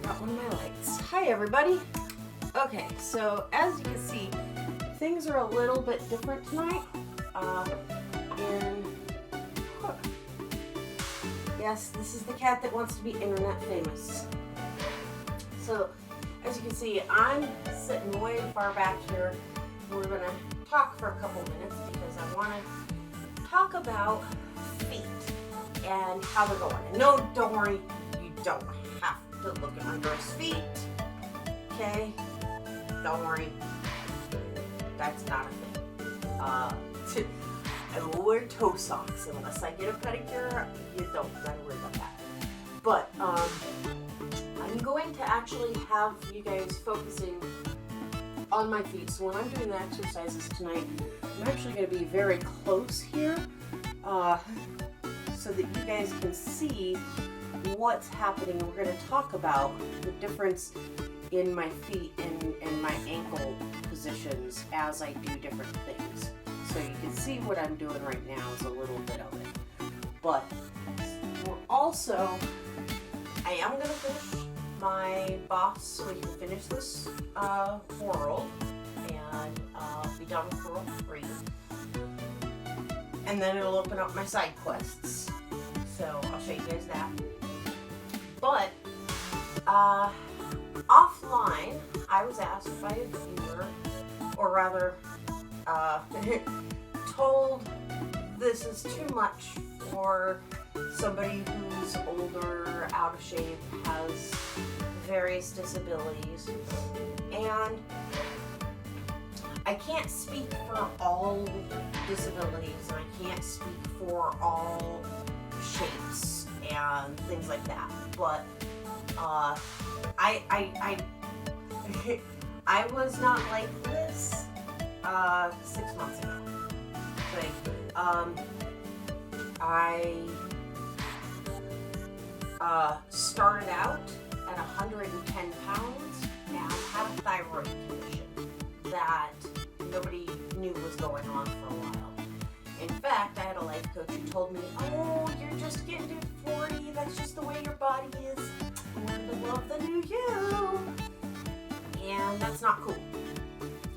forgot one of my lights. Hi everybody. Okay, so as you can see, things are a little bit different tonight. Yes, this is the cat that wants to be internet famous. So, as you can see, I'm sitting way far back here. We're gonna talk for a couple minutes because I want to talk about feet and how they're going. And no, don't worry, you don't have to look at my girl's feet. Okay? Don't worry. That's not a thing. I will wear toe socks unless I get a pedicure. You don't gotta worry about that. But I'm going to actually have you guys focusing on my feet. So when I'm doing the exercises tonight, I'm actually going to be very close here, so that you guys can see what's happening. We're going to talk about the difference in my feet and my ankle positions as I do different things. So you can see what I'm doing right now is a little bit of it. But we're also, I am going to finish my boss so we can finish this world and be done with world 3. And then it'll open up my side quests. So I'll show you guys that. But offline, I was asked by a viewer, or rather told this is too much for somebody who's older, out of shape, has various disabilities, and I can't speak for all disabilities, and I can't speak for all shapes and things like that, but I was not like this 6 months ago. Okay. I started out at 110 pounds and had a thyroid condition that nobody knew was going on for a while. In fact, I had a life coach who told me, "Oh, you're just getting to 40, that's just the way your body is. Learn to love the new you." And that's not cool.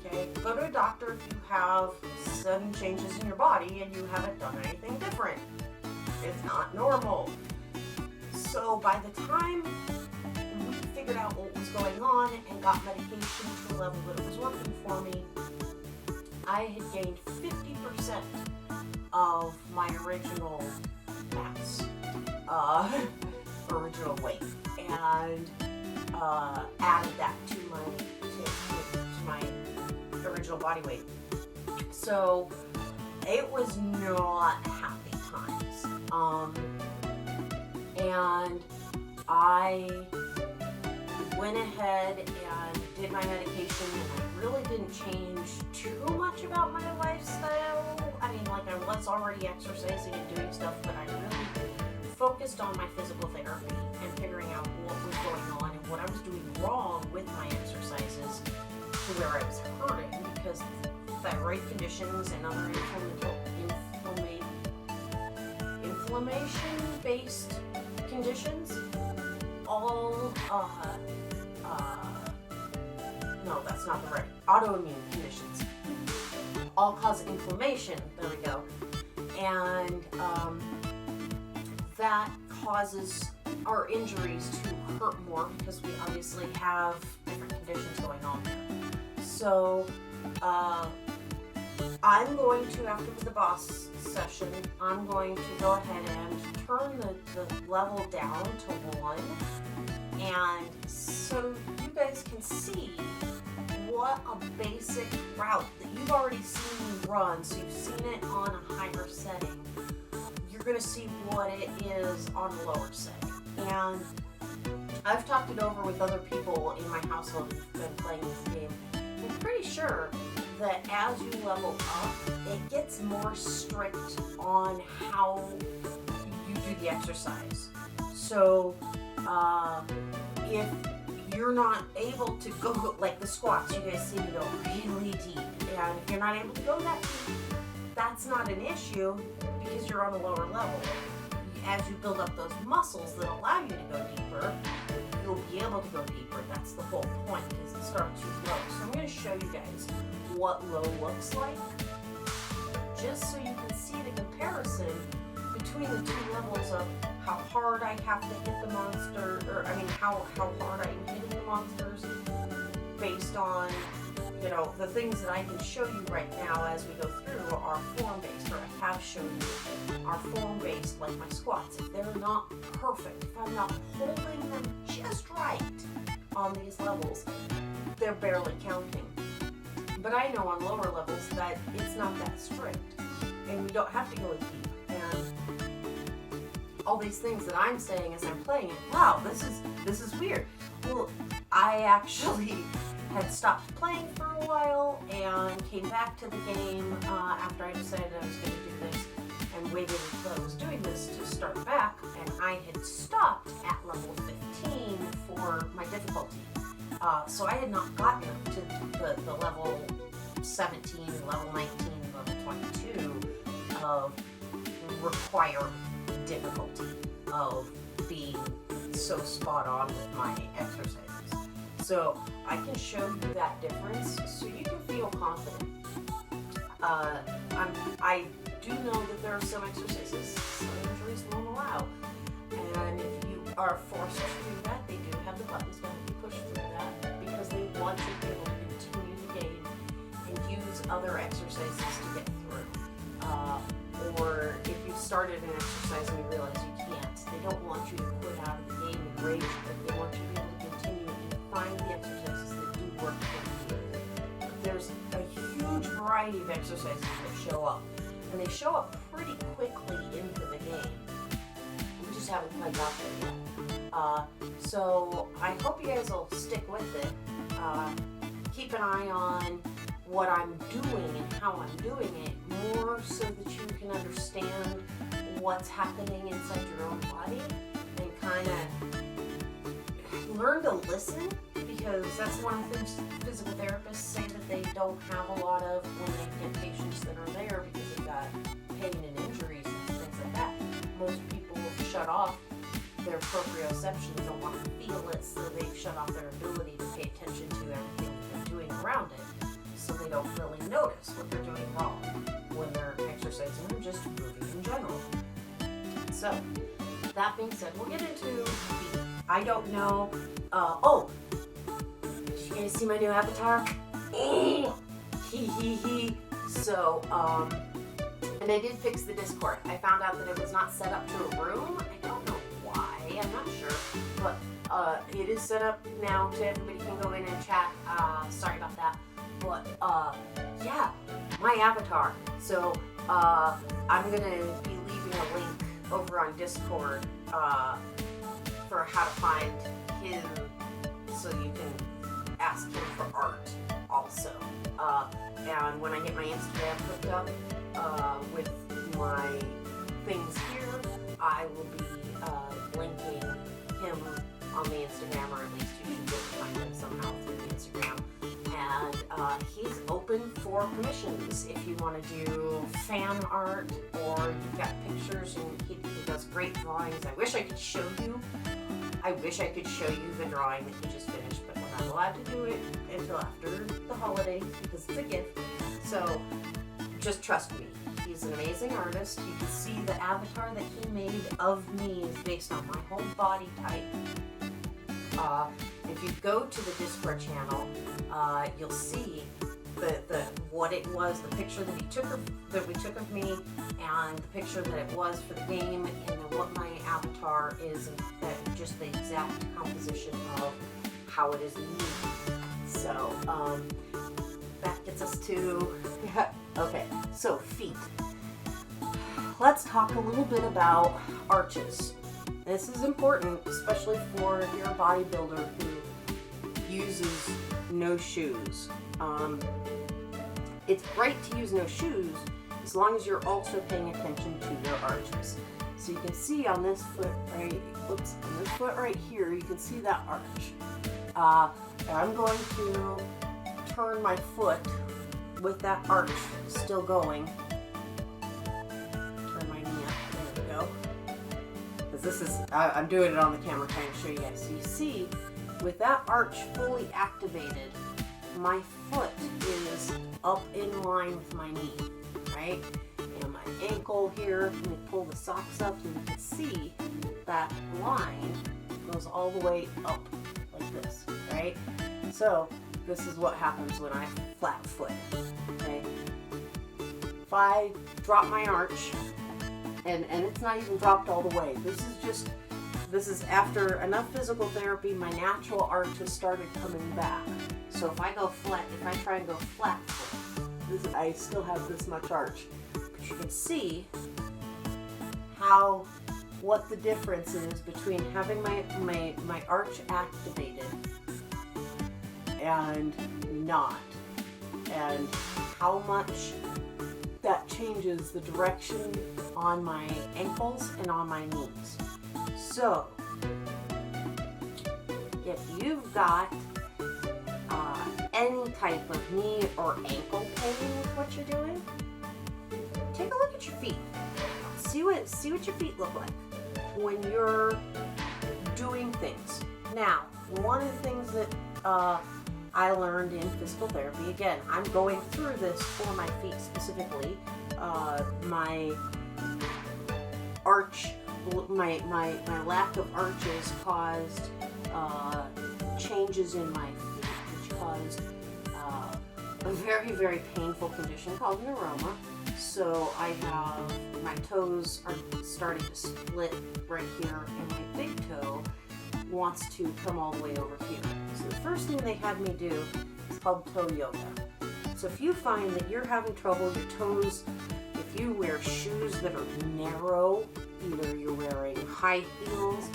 Okay? Go to a doctor if you have sudden changes in your body and you haven't done anything different. It's not normal. So by the time we figured out what was going on and got medication to a level that it was working for me, I had gained 50% of my original mass, original weight, and added that to my original body weight. So it was not happy times. And I went ahead and did my medication, and I really didn't change too much about my lifestyle. I mean, like, I was already exercising and doing stuff, but I really focused on my physical therapy and figuring out what was going on and what I was doing wrong with my exercises to where I was hurting, because thyroid conditions and other inflammation-based conditions all, no, that's not the right, autoimmune conditions all cause inflammation, there we go, and that causes our injuries to hurt more because we obviously have different conditions going on there. So I'm going to, after the boss session, I'm going to go ahead and turn the level down to 1, and so you guys can see what a basic route that you've already seen me run, so you've seen it on a higher setting. You're going to see what it is on a lower setting. And I've talked it over with other people in my household who've been playing this game. I'm pretty sure that as you level up, it gets more strict on how you do the exercise. So if you're not able to go, like the squats, you guys see me go really deep, and if you're not able to go that deep, that's not an issue because you're on a lower level. As you build up those muscles that allow you to go deeper, you'll be able to go deeper. That's the whole point, is to start too low. So I'm going to show you guys what low looks like, just so you can see the comparison between the two levels of how hard I have to hit the monster, or I mean how hard I'm hitting the monsters based on, you know, the things that I can show you right now as we go through are form-based, or I have shown you are form-based, like my squats. If they're not perfect, if I'm not holding them just right on these levels, they're barely counting. But I know on lower levels that it's not that strict, and we don't have to go as deep. And all these things that I'm saying as I'm playing it, wow, this is weird. Well, I actually had stopped playing for a while and came back to the game after I decided I was going to do this, and waited until I was doing this to start back, and I had stopped at level 15 for my difficulty. So I had not gotten up to the level 17, level 19, level 22 of required difficulty of being so spot on with my exercises. So I can show you that difference so you can feel confident. I do know that there are some exercises some injuries won't allow, and if you are forced to do that, they do have the buttons to help you push through that, because they want you to be able to continue the game and use other exercises to get through. Or if you've started an exercise and you realize you can't, they don't want you to quit out of the game and rage, but they want you to be able to continue and find the exercises that do work for you. There's a huge variety of exercises that show up, and they show up pretty quickly into the game. We just haven't quite got there yet. So I hope you guys will stick with it. Keep an eye on what I'm doing and how I'm doing it, more so that you can understand what's happening inside your own body, and kind of learn to listen, because that's one of the things physical therapists say that they don't have a lot of when they get patients that are there, because they've got pain and injuries and things like that. Most people shut off their proprioception, they don't want to feel it, so they shut off their ability to pay attention to everything that they're doing around it. So they don't really notice what they're doing wrong when they're exercising or just moving in general. So, that being said, we'll get into I don't know. Did you guys see my new avatar? So, and I did fix the Discord. I found out that it was not set up to a room. I don't know why, I'm not sure. But it is set up now to everybody can go in and chat. Sorry about that. But, yeah, my avatar. So, I'm going to be leaving a link over on Discord for how to find him, so you can ask him for art also. And when I get my Instagram hooked up with my things here, I will be linking him on the Instagram, or at least you should be able to find him somehow through the Instagram. And he's open for commissions if you want to do fan art, or you've got pictures, and he does great drawings. I wish I could show you the drawing that he just finished, but we're not allowed to do it until after the holidays because it's a gift. So just trust me, he's an amazing artist. You can see the avatar that he made of me is based on my whole body type. If you go to the Discord channel, you'll see what it was, the picture that we took of me, and the picture that it was for the game, and then what my avatar is, and just the exact composition of how it is me. So that gets us to okay. So feet. Let's talk a little bit about arches. This is important, especially for if you're a bodybuilder who uses no shoes. It's great to use no shoes as long as you're also paying attention to your arches. So you can see on this foot right here, you can see that arch. And I'm going to turn my foot with that arch still going. Turn my knee up, there we go. Because this is, I'm doing it on the camera trying to show you guys. So you see with that arch fully activated, my foot is up in line with my knee, right? And my ankle here, let me pull the socks up and you can see that line goes all the way up like this, right? So this is what happens when I flat foot, okay? If I drop my arch, and it's not even dropped all the way, this is after enough physical therapy, my natural arch has started coming back. So if I try and go flat foot, I still have this much arch. But you can see what the difference is between having my arch activated and not, and how much that changes the direction on my ankles and on my knees. So if you've got any type of knee or ankle pain with what you're doing, take a look at your feet. See what your feet look like when you're doing things. Now, one of the things that I learned in physical therapy, again, I'm going through this for my feet specifically. My arch, my lack of arches caused changes in my feet, which caused a very, very painful condition called neuroma. So I have, my toes are starting to split right here, and my big toe wants to come all the way over here. So the first thing they had me do is called toe yoga. So if you find that you're having trouble, your toes, if you wear shoes that are narrow, either you're wearing high heels.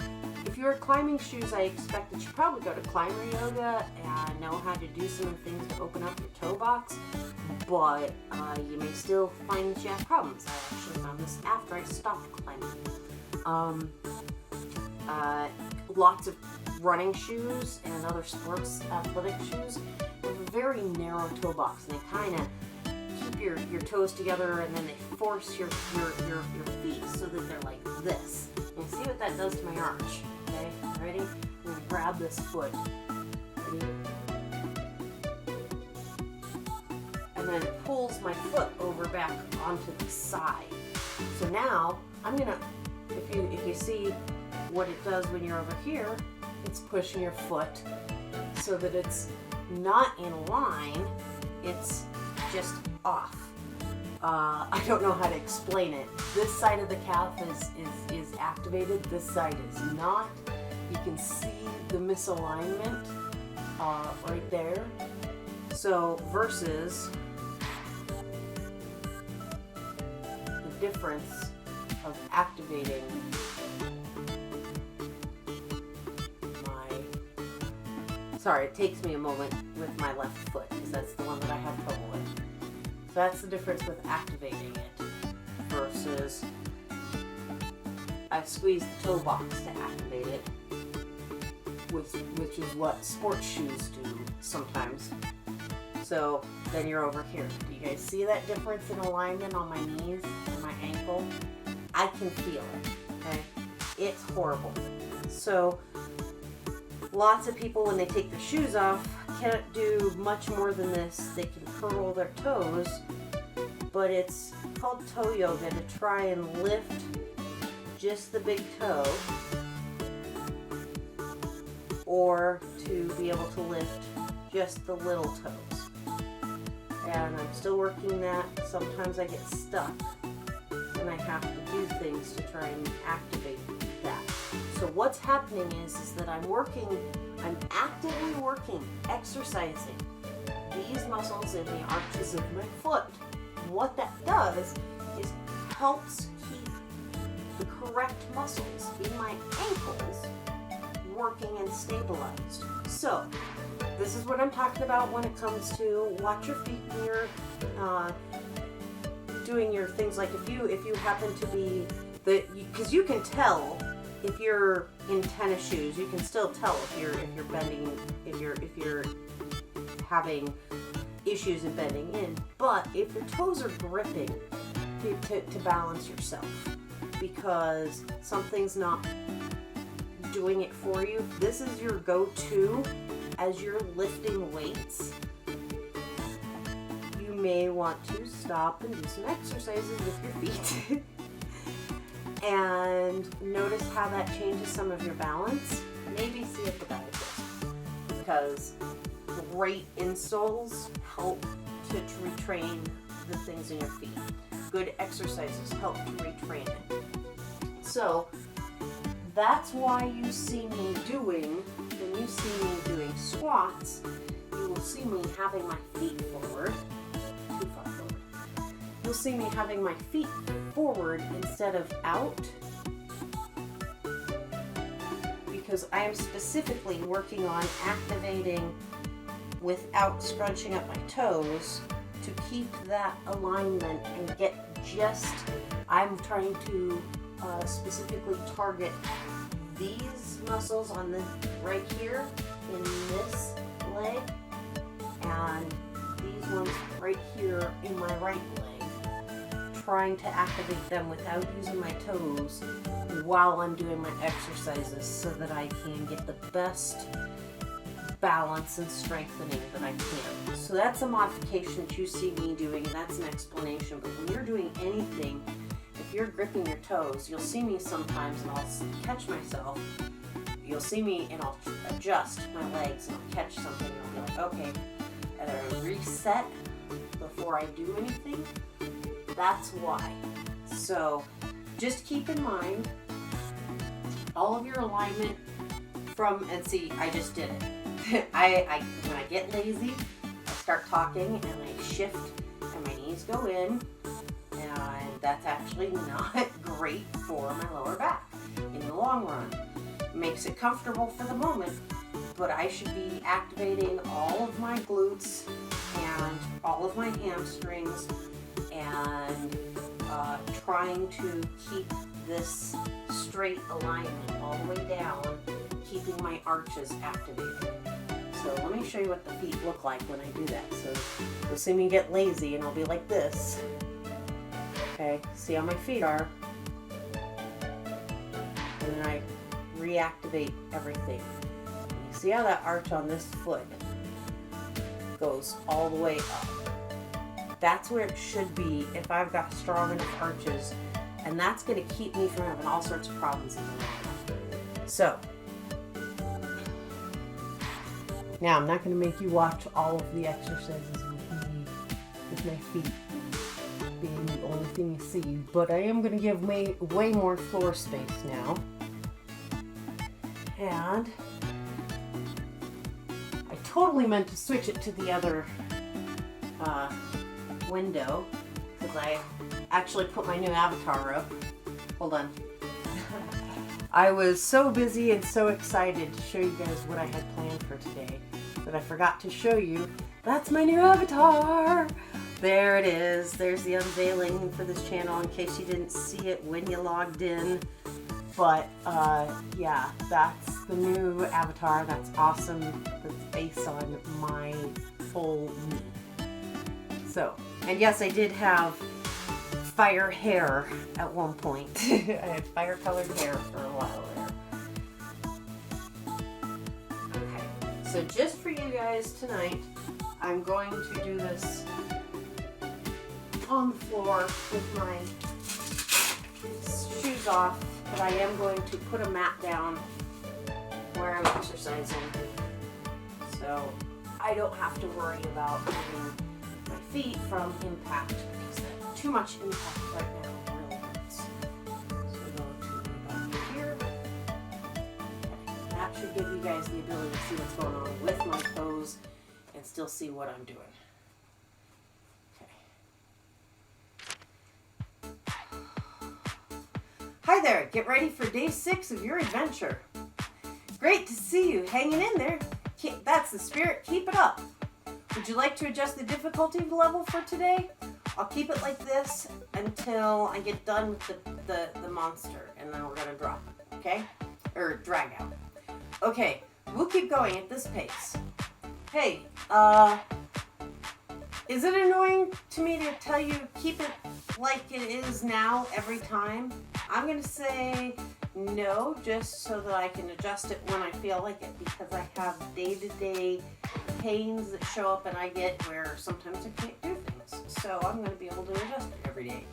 If you're climbing shoes, I expect that you probably go to climber yoga and know how to do some of the things to open up your toe box, but you may still find that you have problems. I actually found this after I stopped climbing. Lots of running shoes and other sports athletic shoes have a very narrow toe box, and they kind of keep your toes together, and then they force your feet so that they're like this. And see what that does to my arch. Okay, ready? I'm gonna grab this foot. Ready? And then it pulls my foot over back onto the side. So now I'm gonna, if you see what it does when you're over here, it's pushing your foot so that it's not in line, it's just off. I don't know how to explain it. This side of the calf is activated, this side is not. You can see the misalignment right there. So versus the difference of activating sorry, it takes me a moment with my left foot because that's the one that I have trouble with. So that's the difference with activating it versus I squeeze the toe box to activate it, which is what sports shoes do sometimes. So then you're over here. Do you guys see that difference in alignment on my knees and my ankle? I can feel it, okay? It's horrible. So lots of people, when they take their shoes off, can't do much more than this. They can curl their toes, but it's called toe yoga to try and lift just the big toe, or to be able to lift just the little toes. And I'm still working that. Sometimes I get stuck and I have to do things to try and activate that. So what's happening is that I'm actively working, exercising these muscles in the arches of my foot. And what that does is helps keep the correct muscles in my ankles working and stabilized. So this is what I'm talking about when it comes to watch your feet when you're doing your things. Like if you happen to be because you can tell. If you're in tennis shoes, you can still tell if you're bending, if you're having issues in bending in. But if your toes are gripping to balance yourself, because something's not doing it for you, if this is your go-to as you're lifting weights, you may want to stop and do some exercises with your feet. And notice how that changes some of your balance. Maybe see a podiatrist, because great insoles help to retrain the things in your feet. Good exercises help to retrain it. So that's why you see me doing, when you see me doing squats, you will see me having my feet forward, too far forward. You'll see me having my feet forward instead of out, because I am specifically working on activating without scrunching up my toes to keep that alignment and get just, I'm trying to specifically target these muscles on the right here in this leg and these ones right here in my right leg, trying to activate them without using my toes while I'm doing my exercises so that I can get the best balance and strengthening that I can. So that's a modification that you see me doing, and that's an explanation. But when you're doing anything, if you're gripping your toes, you'll see me sometimes and I'll catch myself. You'll see me and I'll adjust my legs and I'll catch something and I'll be like, okay, and I reset before I do anything. That's why. So just keep in mind all of your alignment from, and see, I just did it. When I get lazy, I start talking and I shift and my knees go in, and that's actually not great for my lower back in the long run. It makes it comfortable for the moment, but I should be activating all of my glutes and all of my hamstrings and trying to keep this straight alignment all the way down, keeping my arches activated. So let me show you what the feet look like when I do that. So you'll see me get lazy and I'll be like this. Okay, see how my feet are. And then I reactivate everything. And you see how that arch on this foot goes all the way up. That's where it should be if I've got strong enough arches, and that's going to keep me from having all sorts of problems in the long run. So now I'm not going to make you watch all of the exercises with my feet being the only thing you see, but I am going to give way more floor space now. And I totally meant to switch it to the other window, because I actually put my new avatar up. Hold on. I was so busy and so excited to show you guys what I had planned for today that I forgot to show you. That's my new avatar! There it is. There's the unveiling for this channel in case you didn't see it when you logged in. But yeah, that's the new avatar. That's awesome. That's based on my full me. So, and yes, I did have fire hair at one point. I had fire colored hair for a while there. Okay, so just for you guys tonight, I'm going to do this on the floor with my shoes off, but I am going to put a mat down where I'm exercising, so I don't have to worry about moving my feet from impact, because too much impact right now really hurts. So we're going to about here. Okay. That should give you guys the ability to see what's going on with my toes and still see what I'm doing. Hi there, get ready for day 6 of your adventure. Great to see you hanging in there. That's the spirit, keep it up. Would you like to adjust the difficulty level for today? I'll keep it like this until I get done with the monster, and then we're gonna drop it, okay? Or drag out. Okay, we'll keep going at this pace. Hey, is it annoying to me to tell you keep it like it is now every time? I'm going to say No, just so that I can adjust it when I feel like it, because I have day-to-day pains that show up and I get where sometimes I can't do things. So I'm going to be able to adjust it every day.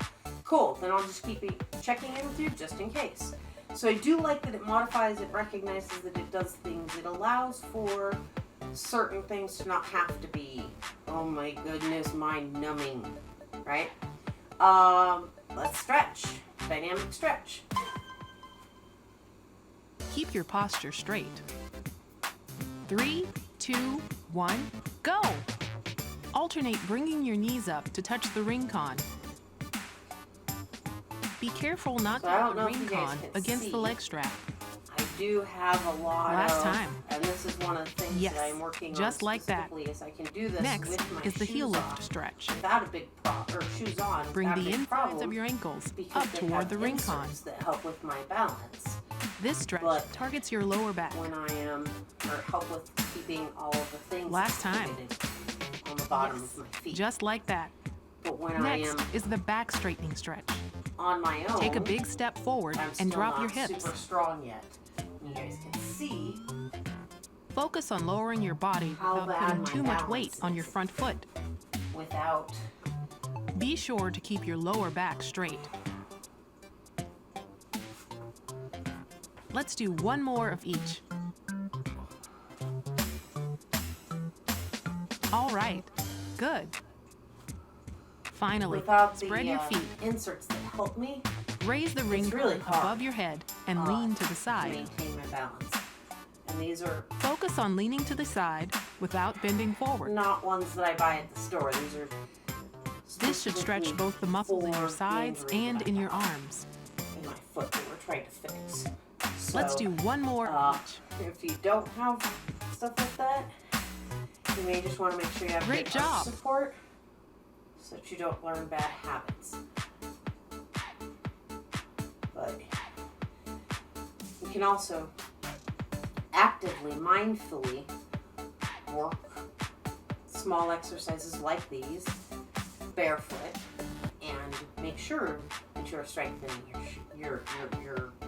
Cool, then I'll just keep checking in with you just in case. So I do like that it modifies, it recognizes that it does things. It allows for certain things to not have to be, oh my goodness, mind-numbing, right? Let's stretch. Dynamic stretch. Keep your posture straight. 3, 2, 1, go! Alternate bringing your knees up to touch the ring con. Be careful not to hit the ring con against the leg strap. I do have a lot Last time. And this is one of the things that I'm working just on like that. specifically is I can do this Next with my is the heel shoes lift off stretch. without a big or shoes on. Bring without a the big insides problem of your ankles because up they toward have the ring con. inserts that help with my balance. This stretch But targets your lower back. when I am, or help with keeping all of the things Last time. on the bottom of my feet. Just like that. But when Next I am is the back straightening stretch. on my own, Take a big step forward I'm and still drop your not hips. super strong yet. You guys can see Focus on lowering your body how without bad putting my too much balance weight on your is. front foot. Without Be sure to keep your lower back straight. Let's do one more of each. All right, good. Finally, without the spread your feet. inserts that help me Raise the ring really con hard. above your head and lean to the to side. maintain my balance. And these are Focus on leaning to the side without bending forward. not ones that I buy at the store. These are This should stretch specifically both the muscles in your for sides injury and that I in your have arms. in my foot that we're trying to fix. So, Let's do one more of each. if you don't have stuff like that, you may just want to make sure you have Great good arch job. support so that you don't learn bad habits. But you can also actively, mindfully work small exercises like these barefoot and make sure that you're strengthening your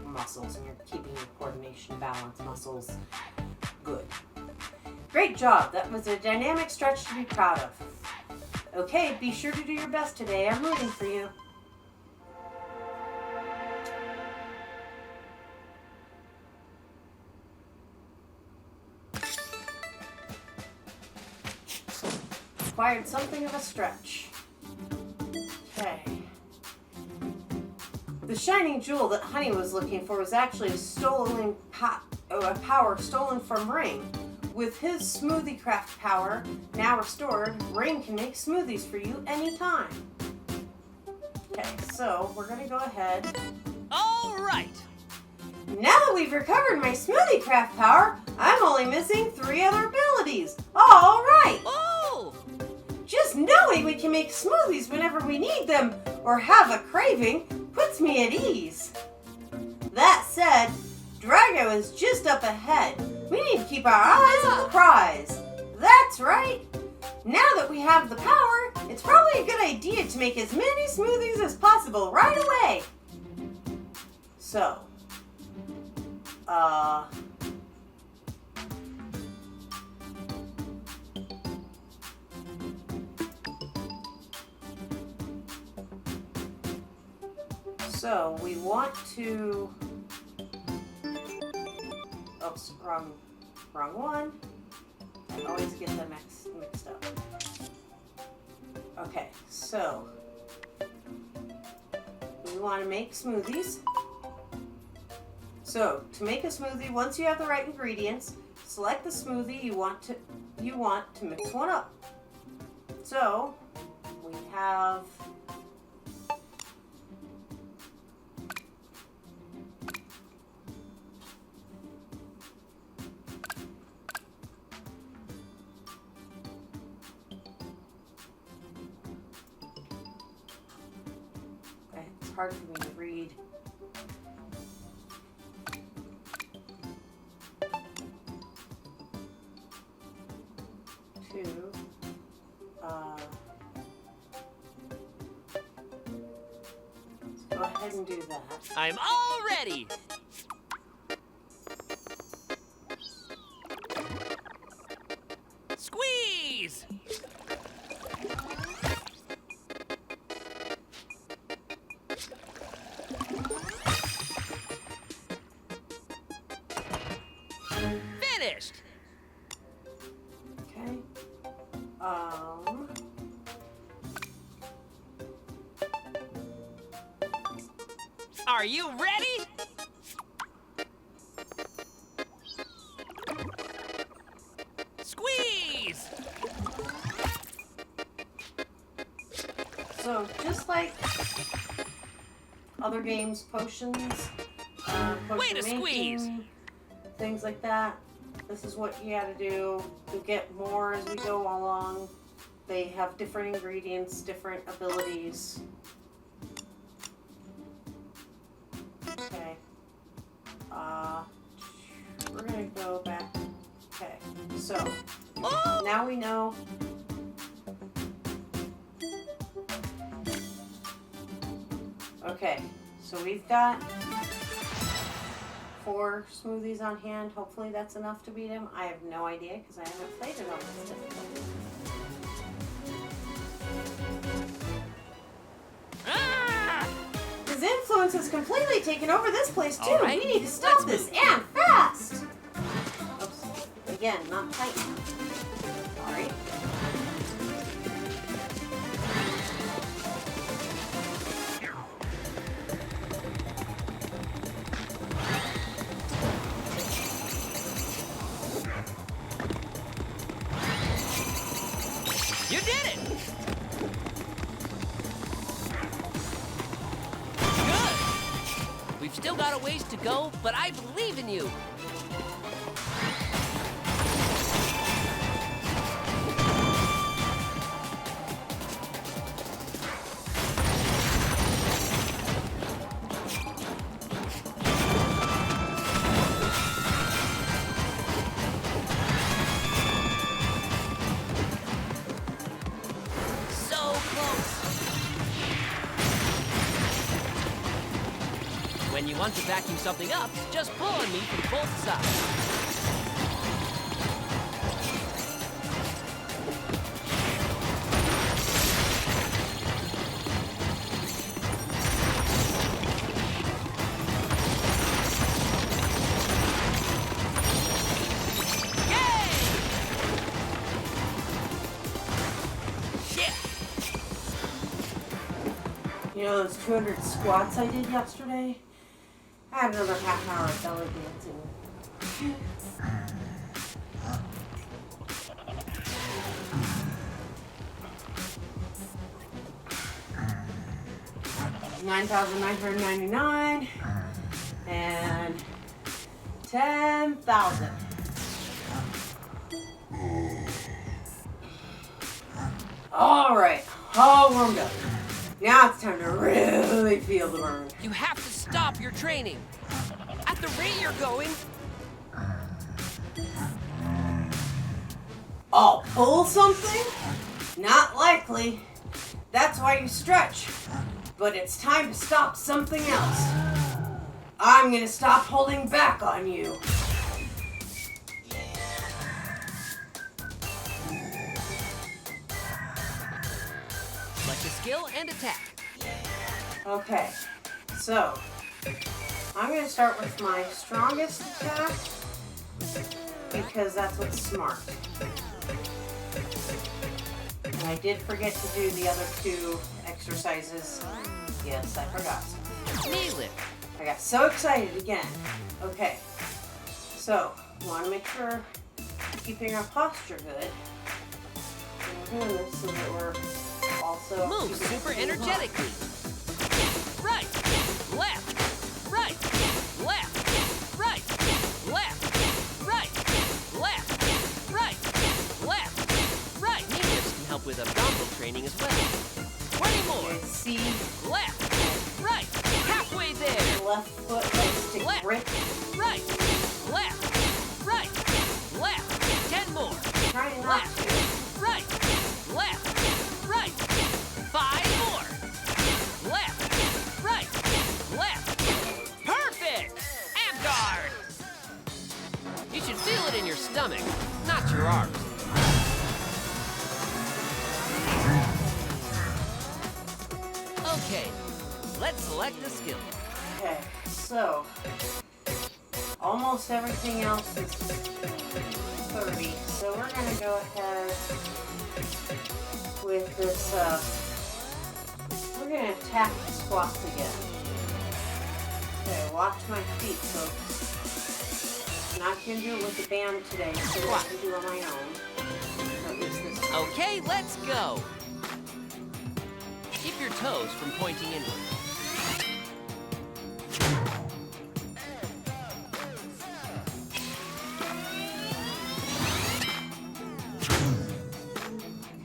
muscles and you're keeping your coordination, balance muscles good. Great job. That was a dynamic stretch to be proud of. Okay, be sure to do your best today. I'm rooting for you. Required something of a stretch. Okay. The shining jewel that Honey was looking for was actually a power stolen from Ring. With his smoothie craft power now restored, Ring can make smoothies for you anytime. Okay, so we're gonna go ahead. All right. Now that we've recovered my smoothie craft power, I'm only missing 3 other abilities. All right. Oh! Just knowing we can make smoothies whenever we need them or have a craving puts me at ease. That said, Drago is just up ahead. We need to keep our eyes on the prize. That's right. Now that we have the power, it's probably a good idea to make as many smoothies as possible right away. So, So we want to, oops, wrong one. I always get them mixed up. Okay, so we want to make smoothies. So to make a smoothie, once you have the right ingredients, select the smoothie you want to mix one up. So we have it's hard for me to read. Let's go ahead and do that. I'm all ready. Squeeze! Finished! Okay. Are you ready? Squeeze! So just like other games, potions, Way to potion squeeze! making, things like that. This is what you gotta do. You'll get more as we go along. They have different ingredients, different abilities. Okay. We're gonna go back. Okay, so Oh! now we know. Okay, so we've got 4 smoothies on hand. Hopefully that's enough to beat him. I have no idea because I haven't played it on this difficulty. Ah! His influence has completely taken over this place too. All right, We need to stop let's this move. and fast. Oops. Again, not tight. Sorry. You did it! Good! We've still got a ways to go, but I believe in you. So close. When you want to vacuum something up, just pull on me from both sides. Yay! Shit! You know those 200 squats I did yesterday? I had another half hour of belly dancing. 9,999 and 10,000. All right, all warmed up. Now it's time to really feel the burn. You have to stop your training. At the rate you're going, I'll pull something? Not likely. That's why you stretch. But it's time to stop something else. I'm gonna stop holding back on you. select a skill and attack. Okay, so I'm gonna start with my strongest attack because that's what's smart. And I did forget to do the other 2 exercises. Yes, I forgot. Knee lift. I got so excited again. Okay, so we want to make sure keeping our posture good. And we're doing this so that we're also Move keeping super it strong. energetically. Right, left, right, left, right, left, right, left, right, left, right. Knee lifts can help with abdominal training as well. 20 more. Okay, see Left, right, halfway there. the left foot likes to Left. grip. Right, left, right, left. 10 more. Trying not Left, to. right, left, right. 5 more. Left, right, left. Perfect! Ab guard! You should feel it in your stomach, not your arms. Let's select a skill. Okay, so almost everything else is 30. So we're gonna go ahead with this, we're gonna attack the squats again. Okay, watch my feet, folks. Not gonna do it with the band today, so I can do it on my own. Or at least this time. Okay, let's go. Keep your toes from pointing inward.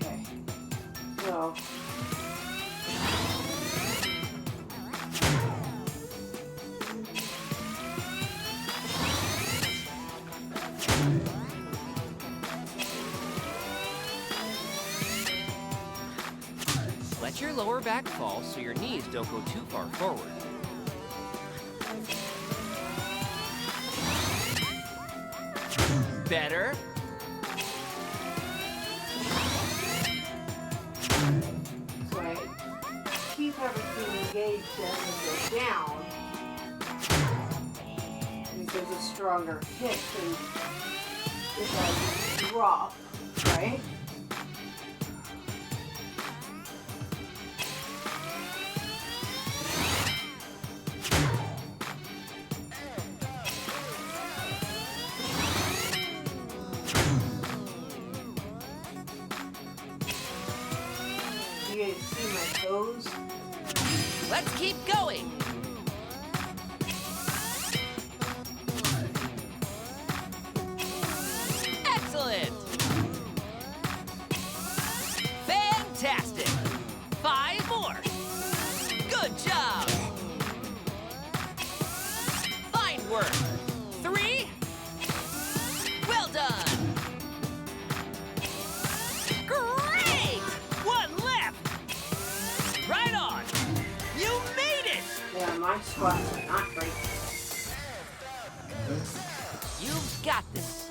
Okay. So Let your lower back fall so your knees don't go too far forward. Better. So I keep everything engaged as I go down. It gives a stronger hit than if I drop, right? You guys see my toes? Let's keep going. Excellent. Fantastic. 5 more. Good job. Fine work. 3. Well done. Great. 1 left. Right on. You made it. Yeah, my squats are not great. You've got this.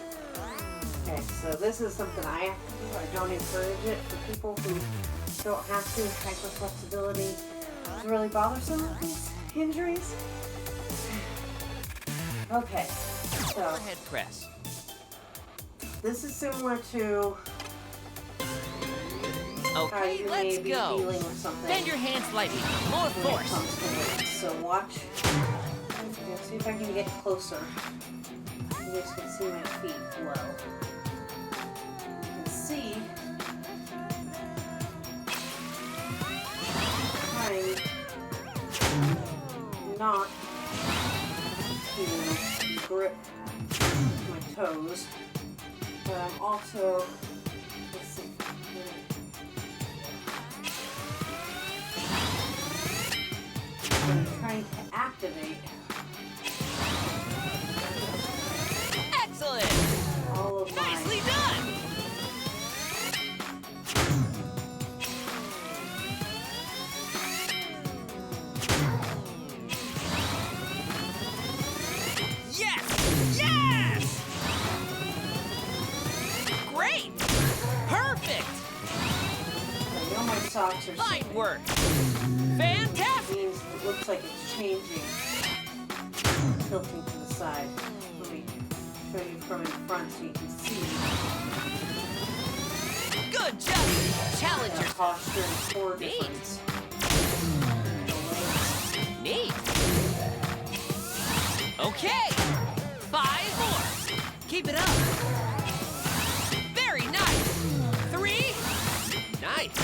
Okay, so this is something I have to do. I don't encourage it for people who don't have to. Hyperflexibility is really bothersome with these injuries. Okay, so Overhead press. this is similar to how Okay, you let's may be go. dealing with something Bend your hands slightly. More when it force. comes to weights. So watch. Let's see if I can get closer. You guys can see my feet below. You can see trying not to grip my toes, but I'm also, let's see, I'm trying to activate Excellent. all of my Nicely done. Yes! Yes! Great! Perfect! I know my socks are Fine slipping. work. It Fantastic! means it looks like it's changing, tilting to the side. Let me show you from in front so you can see Good job! Challenge the yourself. posture and core Neat. difference. Neat. Okay. 5 more. Keep it up. Very nice. 3. Nice.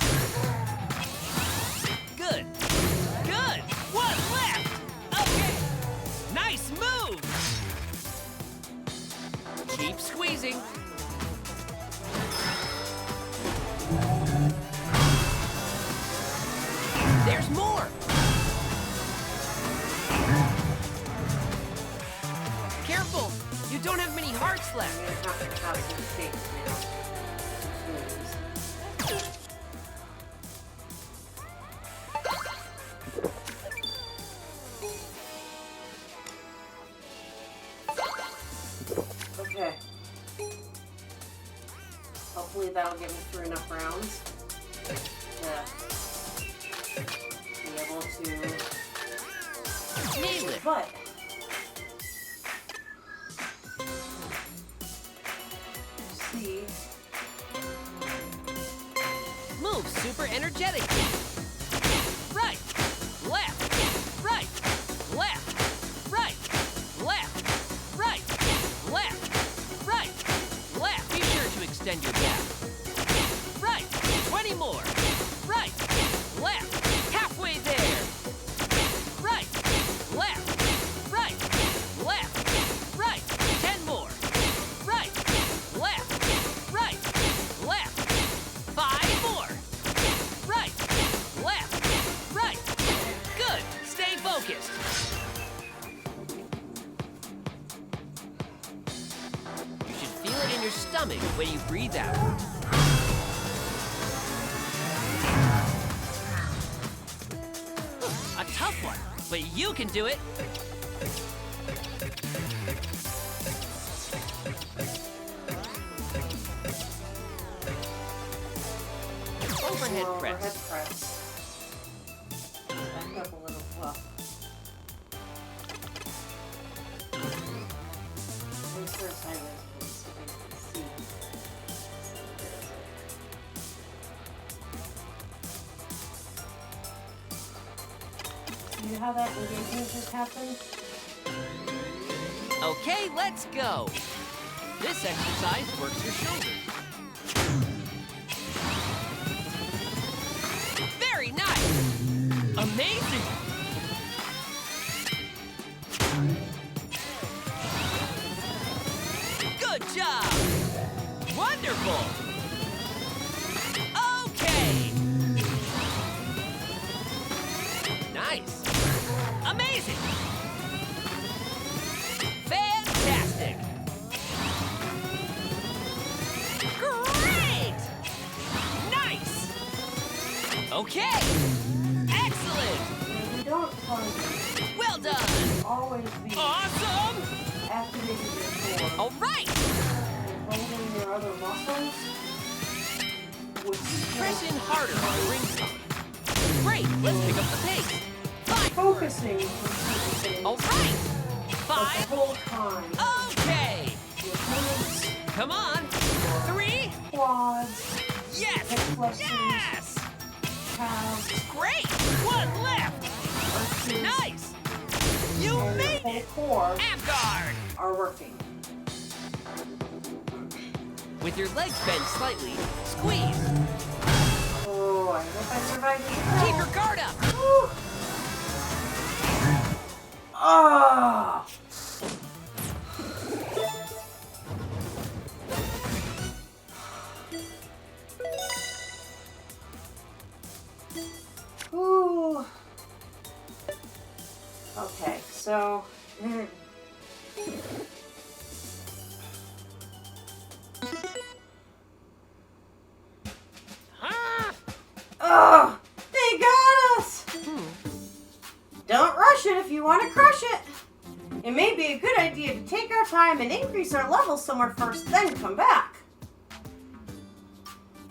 Good. Good. 1 left. Okay. Nice move. Keep squeezing. There's more. Careful. You don't have many hearts I'm left. gonna have to have some shakes now. Okay. Hopefully that'll get me through enough rounds to be able to Knee lift. But see, Move super energetically. Right, left, right, left, right, left, right, left, right, left. Be sure to extend your gap. Right, 20 more. Right, left, halfway there. Right, left, right, left, right, 10 more. Right, left, right, left, 5 more. Right, left, right. Good, stay focused. You should feel it in your stomach when you breathe out. A tough one, but you can do it. Overhead overhead press. press. Back up a little. Well, let's turn sideways, please, so we can see. See how that engagement just happened? Okay, let's go. This exercise works your shoulders. Very nice. Amazing. Good job. Wonderful. Okay. Nice. Amazing. Fantastic. Great. Nice. Okay. Excellent. We don't find Well done. always be Awesome. activating your core. All right. Holding your other muscles. With Press in harder on the ring side. Great. Let's pick up the pace. 5 more. focusing on focusing. All right. But the 5. whole time. Okay. Your hands, Come on. 3. quads, Yes. hip flexors, Yes. calves, Great. 1 left. arches, Nice. You and made your it. whole core Ab guard. are working. With your legs bent slightly, squeeze. Oh, I hope I survived the Keep attack. your guard up. Whew. Ah! Ooh. Okay, so Ah. oh, they got us. Don't rush it if you want to crush it. It may be a good idea to take our time and increase our level somewhere first, then come back.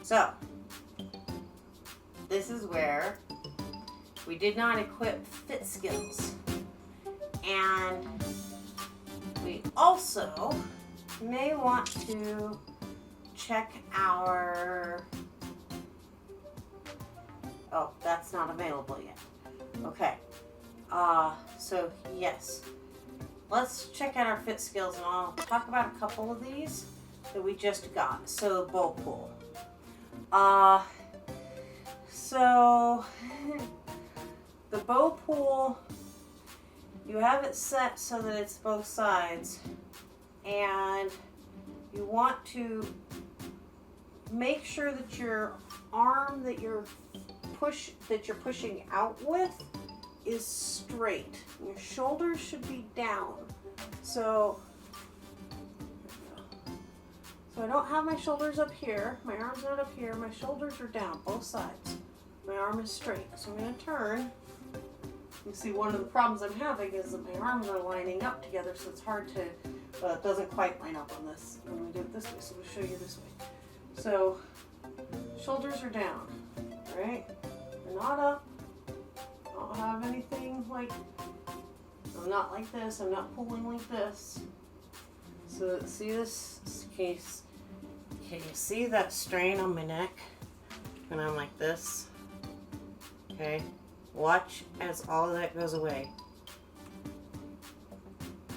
So, this is where we did not equip fit skills. And we also may want to check our... Oh, that's not available yet. Okay. So yes. Let's check out our fit skills and I'll talk about a couple of these that we just got. So bow pull. So the bow pull, you have it set so that it's both sides, and you want to make sure that your arm that you're pushing out with is straight. Your shoulders should be down. So I don't have my shoulders up here. My arm's not up here. My shoulders are down, both sides. My arm is straight. So I'm going to turn. You see, one of the problems I'm having is that my arms are lining up together, so it's hard to, it doesn't quite line up on this when we do it this way. So we'll show you this way. So shoulders are down, right? They're not up. I don't have anything like I'm not like this. I'm not pulling like this. So see this case? Can you see that strain on my neck when I'm like this? Okay. Watch as all of that goes away.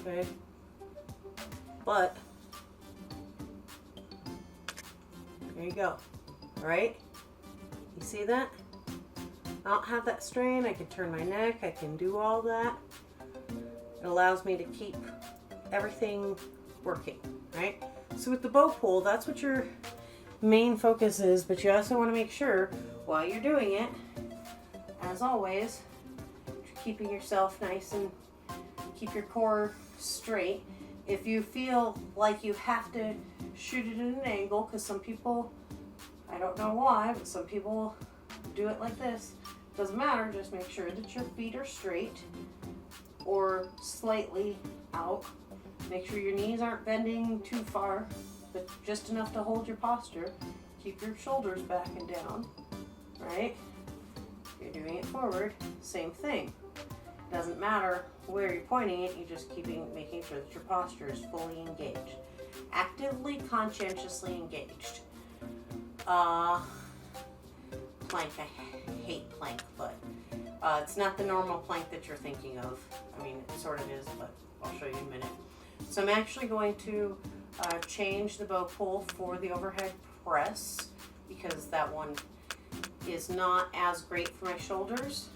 Okay. But there you go. All right. You see that? I don't have that strain. I can turn my neck. I can do all that. It allows me to keep everything working, right? So with the bow pull, that's what your main focus is, but you also want to make sure while you're doing it, as always, you're keeping yourself nice and keep your core straight. If you feel like you have to shoot it at an angle, because some people, I don't know why, but some people do it like this. Doesn't matter, just make sure that your feet are straight or slightly out. Make sure your knees aren't bending too far, but just enough to hold your posture. Keep your shoulders back and down, right? If you're doing it forward, same thing. Doesn't matter where you're pointing it, you're just making sure that your posture is fully engaged. Actively, conscientiously engaged. Plank, I hate plank, but it's not the normal plank that you're thinking of. I mean, it sort of is, but I'll show you in a minute. So I'm actually going to change the bow pull for the overhead press because that one is not as great for my shoulders.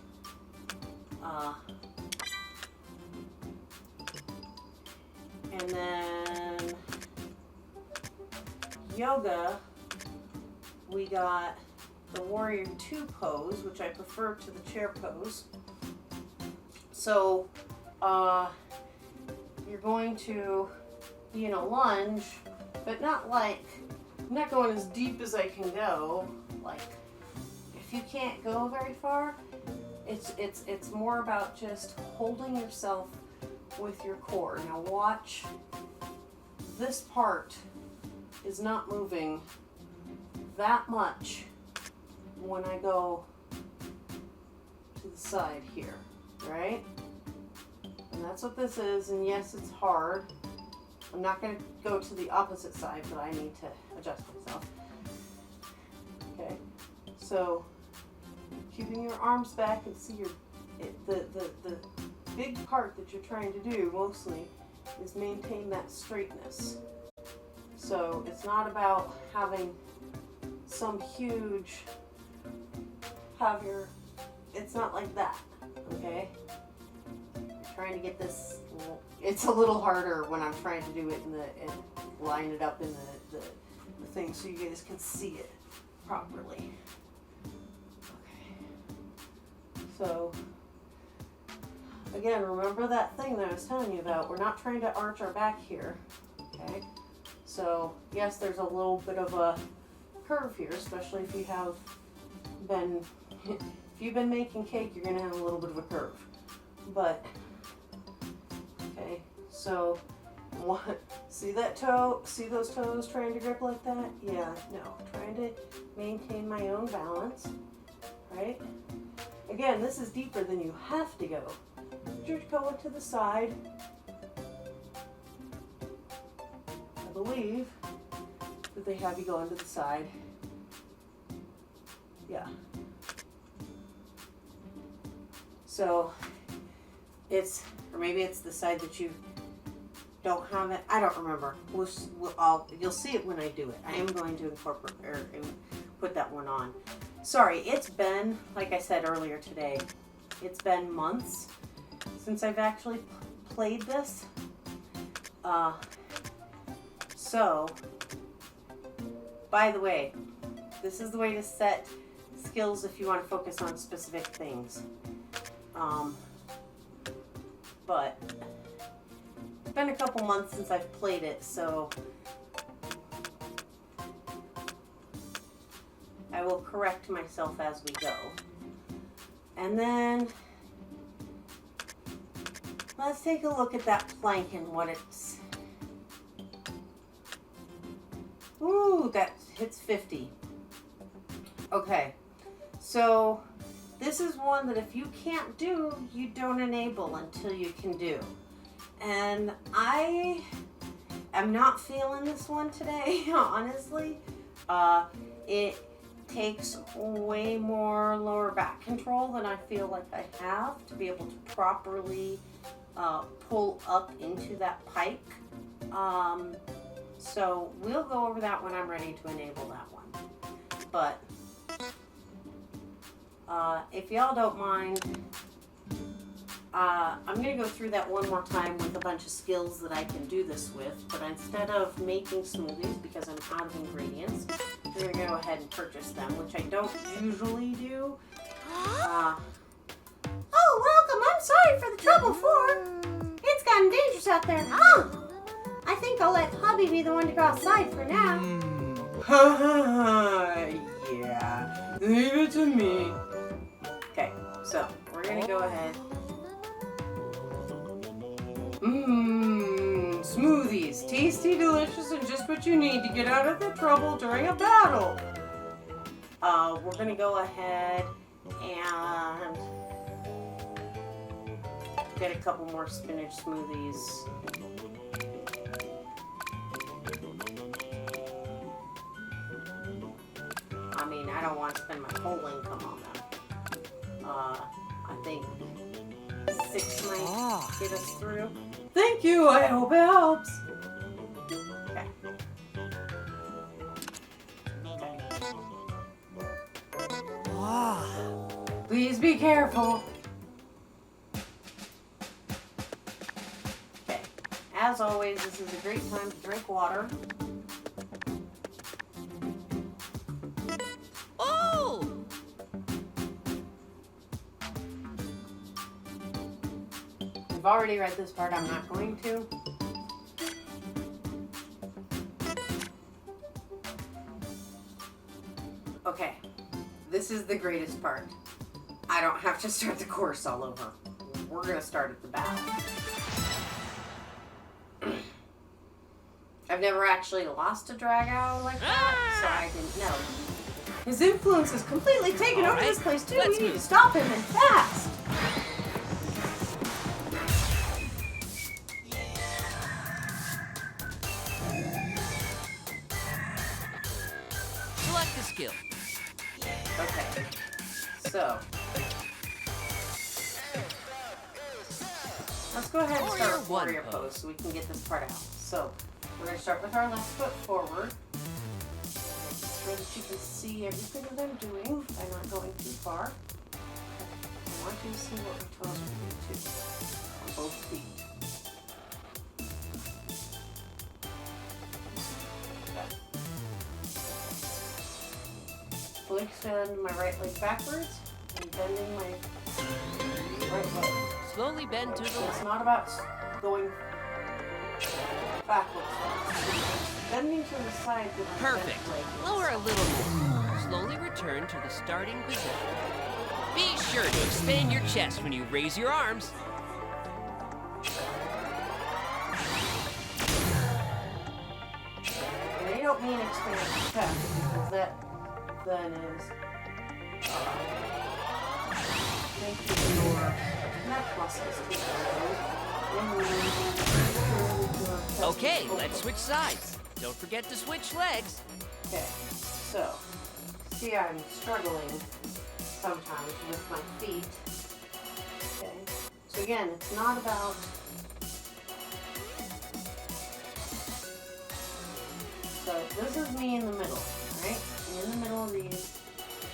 And then yoga, we got the Warrior 2 pose, which I prefer to the chair pose. So you're going to be in a lunge, but not like, I'm not going as deep as I can go. Like, if you can't go very far, it's more about just holding yourself with your core. Now watch, this part is not moving that much when I go to the side here, right? And that's what this is, and yes, it's hard. I'm not going to go to the opposite side, but I need to adjust myself. Okay, so keeping your arms back and see the big part that you're trying to do mostly is maintain that straightness. So it's not about having some huge, it's not like that, okay? You're trying to get this, it's a little harder when I'm trying to do it and line it up in the thing so you guys can see it properly. Okay. So, again, remember that thing that I was telling you about. We're not trying to arch our back here, okay? So, yes, there's a little bit of a curve here, especially if you have been, if you've been making cake, you're going to have a little bit of a curve. But, okay, so, see that toe? See those toes trying to grip like that? Yeah, no, trying to maintain my own balance, right? Again, this is deeper than you have to go. You're going to the side. I believe that they have you going to the side. Yeah. So it's, or maybe it's the side that you don't have it. I don't remember. You'll see it when I do it. I am going to incorporate or put that one on. Sorry, it's been, like I said earlier today, it's been months since I've actually played this. So, by the way, this is the way to set skills if you want to focus on specific things. But it's been a couple months since I've played it, so I will correct myself as we go. And then let's take a look at that plank and what it's. Ooh, that hits 50. Okay, so this is one that if you can't do, you don't enable until you can do. And I am not feeling this one today, honestly. It takes way more lower back control than I feel like I have to be able to properly pull up into that pike. So we'll go over that when I'm ready to enable that one. But if y'all don't mind, I'm going to go through that one more time with a bunch of skills that I can do this with. But instead of making smoothies, because I'm out of ingredients, we're going to go ahead and purchase them, which I don't usually do. Oh, welcome. I'm sorry for the trouble, Ford. It's gotten dangerous out there. Oh, I think I'll let Hubby be the one to go outside for now. Yeah, leave it to me. Okay, so we're going to go ahead. Smoothies. Tasty, delicious, and just what you need to get out of the trouble during a battle. We're gonna go ahead and get a couple more spinach smoothies. I mean, I don't want to spend my whole income on them. I think 6 might get us through. Thank you, I hope it helps. Okay. Please be careful. Okay. As always, this is a great time to drink water. Oh! We've already read this part, I'm not going to. Okay, this is the greatest part. I don't have to start the course all over. We're gonna start at the battle. I've never actually lost a Drago like that, so I didn't know. His influence has completely taken over this place too. We need to stop him and fast. Select the skill. Okay, so let's go ahead and start warrior pose so we can get this part out. So we're going to start with our left foot forward. Make sure that you can see everything that I'm doing by not going too far. I want you to see what my toes are doing too on both feet. Fully extend my right leg backwards and bending my right leg. Slowly bend to the So left. it's not about going backwards. Bending to the side with my Perfect. bent leg. Lower a little more. Slowly return to the starting position. Be sure to expand your chest when you raise your arms. And they don't mean expand the chest, because that then is making your neck muscles too strong. Okay, let's switch sides. Don't forget to switch legs. Okay, so, see I'm struggling sometimes with my feet. Okay, so again, it's not about so this is me in the middle, right? I'm in the middle of these.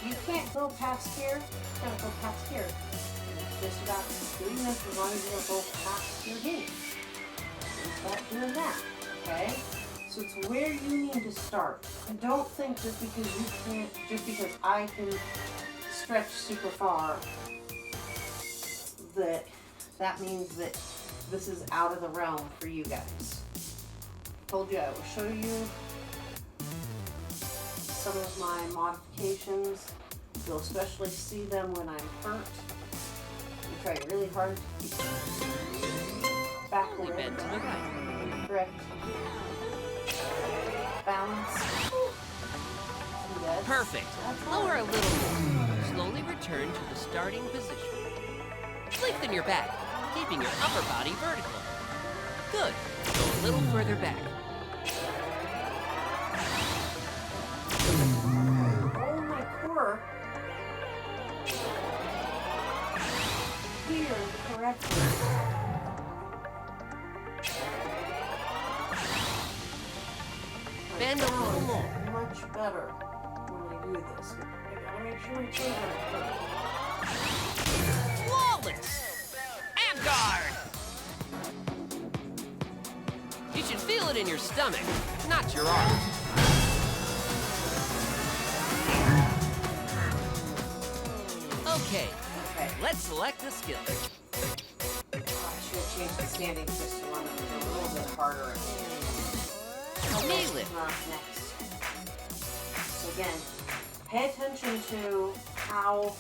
You can't go past here, you gotta go past here. It's just about doing this as long as you don't go past your knees. Start doing that, okay? So it's where you need to start. And don't think just because you can't, just because I can stretch super far, that means that this is out of the realm for you guys. Told you I will show you some of my modifications. You'll especially see them when I'm hurt. I'm trying really hard to keep backward. Bend to the right. Correct. Balance. Do that. Perfect. That's all. Lower a little more. slowly return to the starting position. Lengthen your back, keeping your upper body vertical. Good. Go a little further back. Roll my core here correctly. Bend a little more. Much better when I do this. I gotta make sure we change our Flawless! Amgard! You should feel it in your stomach, not your arms. Okay, let's select the skill. I should have changed the standing just one a little bit harder. Knee lift. Next. So again, pay attention to how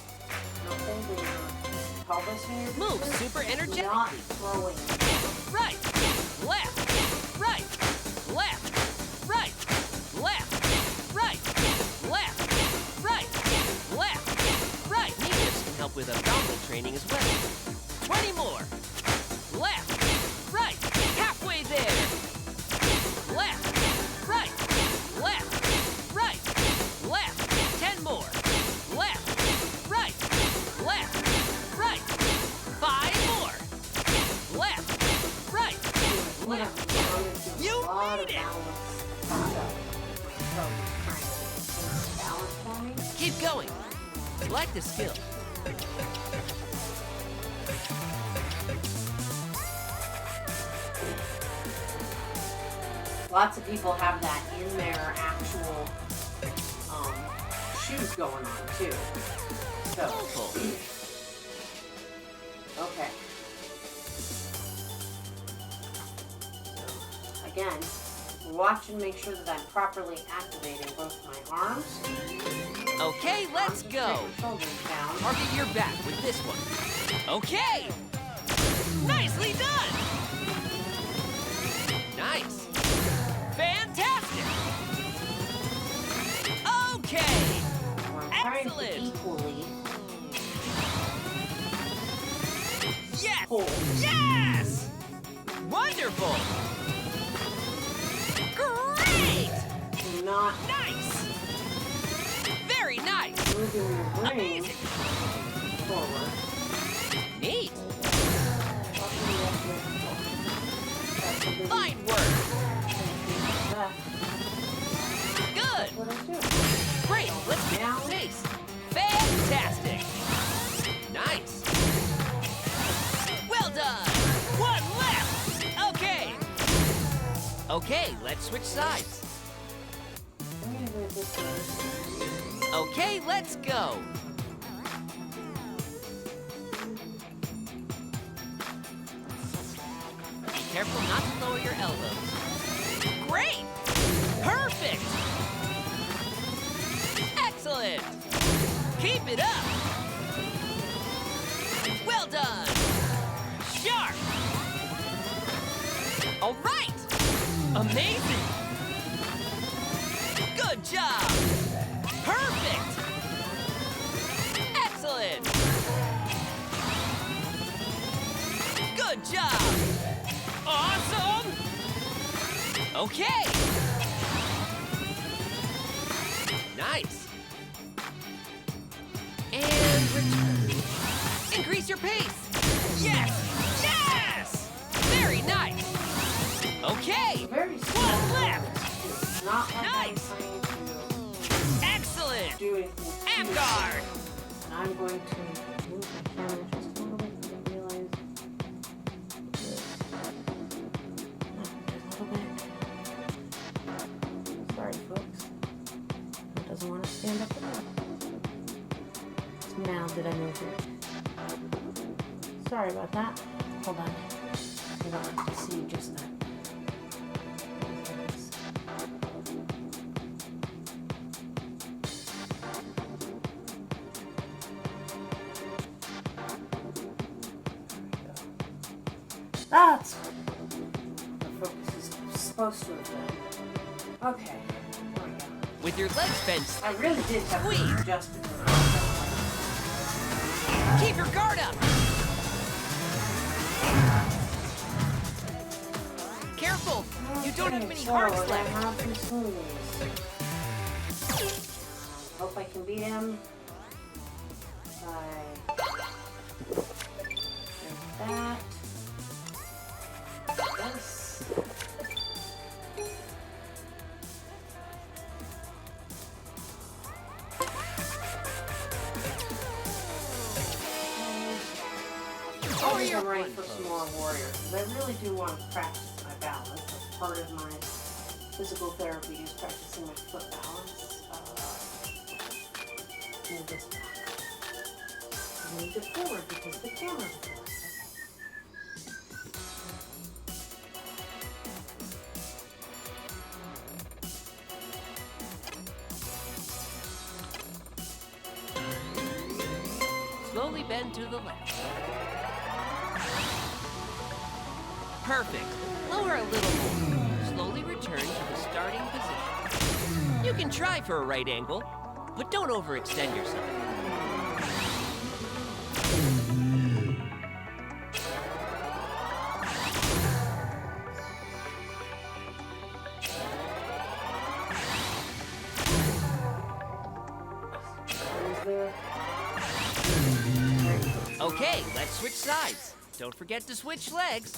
you're holding your pelvis in your Move business, super not energetically. throwing. Right, left, right, left, right, left, right, left, right, left, right. Knee lifts can help with abdominal training as well. 20 more. Left, right, halfway there. Left, right, left, right, left. 10 more. Left, right, left, right. 5 more. Left, right, left. You made it! Balance for me. Keep going. Select the skill. Lots of people have that in their actual shoes going on too. So, okay. So, again, watch and make sure that I'm properly activating both my arms. Okay, let's go. Take my shoulders down. Target your back with this one. Okay! Nicely done! Nice! Fantastic! Okay! I'm trying to Excellent. equally Yes! pull. Yes! Wonderful! Great! Do not Nice! Very nice! moving your brain Amazing! forward. Neat! That's Fine work! Good! what I do. Great! Let's get Now. pace! Fantastic! Nice! Well done! One left! Okay! Okay, let's switch sides. I'm gonna do it this way. Okay, let's go! Be careful not to lower your elbows. Great! Perfect! Excellent! Keep it up! Well done! Sharp! All right! Amazing! Good job! Perfect! Excellent! Good job! Awesome! Okay! Nice! And return. Increase your pace! Yes! Yes! Very nice! Okay! Very small. One left! It's not like Nice. I'm trying Excellent! to do anything. Amgard! And I'm going to move my camera just a little bit because I realize this. Just a little bit. Sorry, folks. It doesn't want to stand up at all. Now did I move it? Sorry about that. Hold on. You don't have to see just that. That's what the focus is supposed to have been. Okay, there we go. With your legs bent, I really did have to Squeeze. adjust it. Keep your guard up! Careful! You don't have many hearts we're gonna left. have some smoothies. Hope I can beat him. There's that. This. Oh, I think you're I'm ready one for some close. more warriors. 'Cause I really do want to practice my balance. That's part of my physical therapy is practicing my foot balance. Move this back. Move it forward because the camera's forward. Slowly bend to the left. Perfect. Lower a little more. Slowly return to the starting position. You can try for a right angle, but don't overextend yourself. Is there? Okay, let's switch sides. Don't forget to switch legs.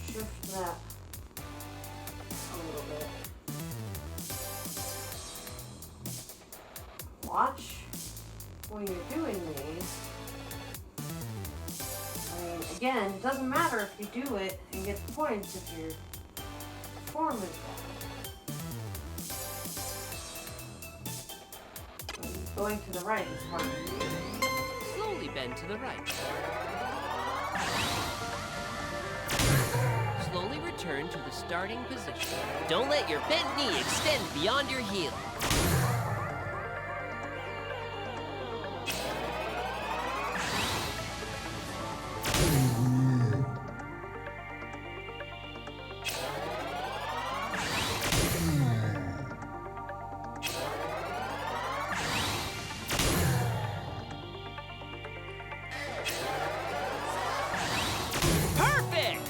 Shift that a little bit. Watch when you're doing these. I mean, again, it doesn't matter if you do it and get the points if your form is bad. Going to the right is hard to do. Slowly bend to the right. Slowly return to the starting position. Don't let your bent knee extend beyond your heel. Perfect!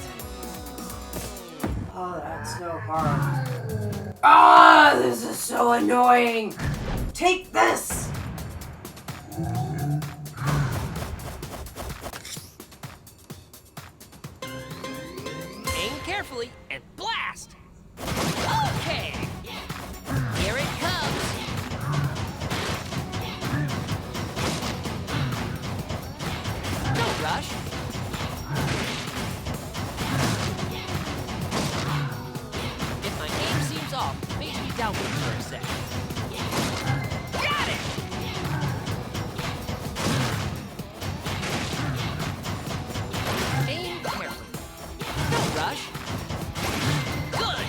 Oh, that's so hard. Ah, this is so annoying. Take this. Aim carefully and blast! Okay! Here it comes! Don't rush! If my aim seems off, face me downward for a sec. Got it! Aim carefully. Don't rush. Good!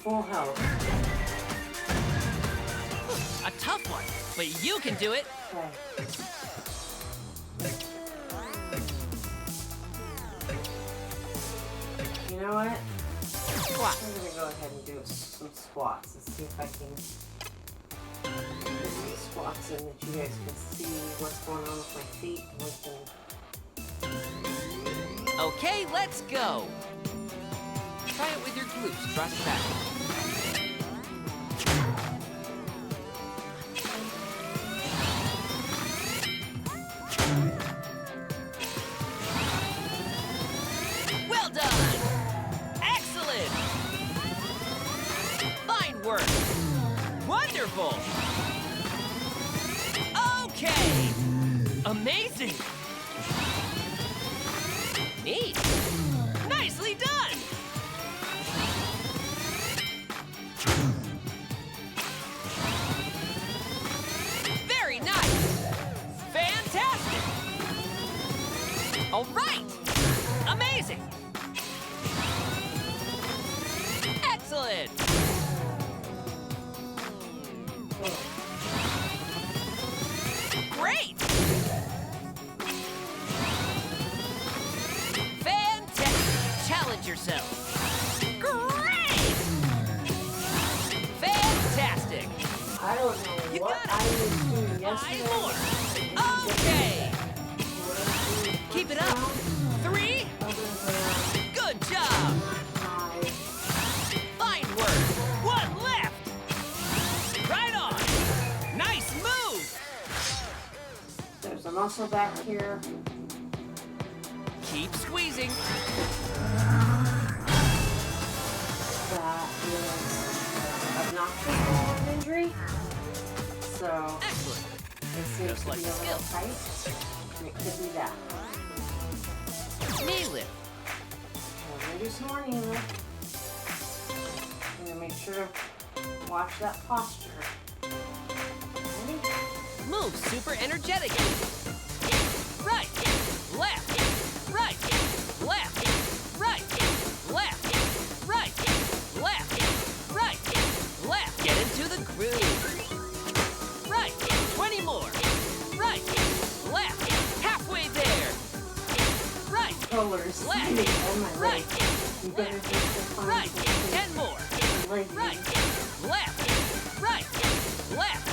Full health. A tough one, but you can do it. Okay. You know what? Squat. I'm gonna go ahead and do some squats and see if I can get some squats in that you guys can see what's going on with my feet and we can. Okay, let's go. Try it with your glutes thrust back. Well done! Excellent! Fine work! Wonderful! Okay! Amazing! Neat! Nicely done! Very nice! Fantastic! All right! Amazing! Excellent! Great! Fantastic! Challenge yourself! doing Five yesterday. more. Okay. Keep it up. 3. Good job. Fine work. 1 left. Right on. Nice move. There's a muscle back here. Keep squeezing. That is obnoxious injury. So Excellent. it seems Just to like be the a little skill. tight, and it could be that. Knee lift. We're gonna do some more knee lift. I'm gonna make sure to watch that posture. Ready? Move super energetically. Right, left, right, left, right, left, right, left, right, left. Get into the groove. Right, 20 more. Right, left, halfway there. Right, Controllers Left. standing on my right, leg. You better left, just find right. something 10 more. to leg Right, in. left, right, left.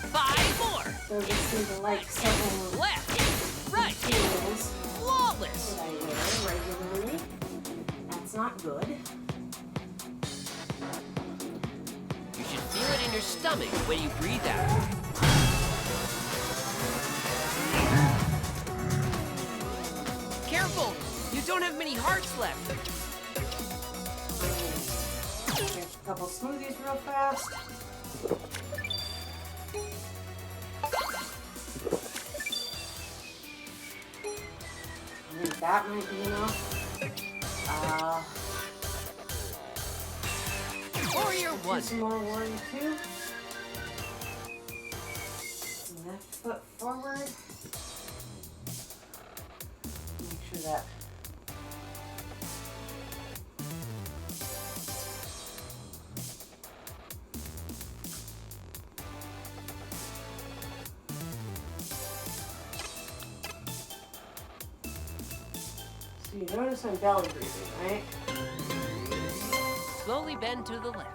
5 more. So just seem to like several Left, right, tools flawless. that I wear regularly. That's not good. You should feel it in your stomach when you breathe out. Careful! You don't have many hearts left. Drink a couple smoothies real fast. I think that might be enough. Warrior Do 1. some more Warrior 2. Left foot forward. Make sure that so you notice I'm belly breathing, right? Slowly bend to the left.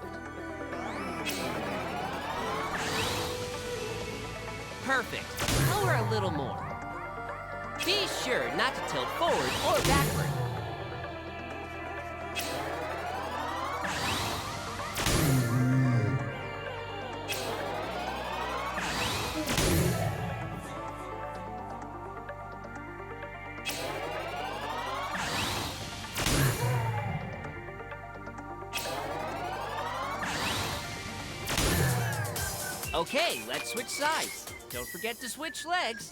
Perfect. Lower a little more. Be sure not to tilt forward or backward. Okay, let's switch sides. Don't forget to switch legs.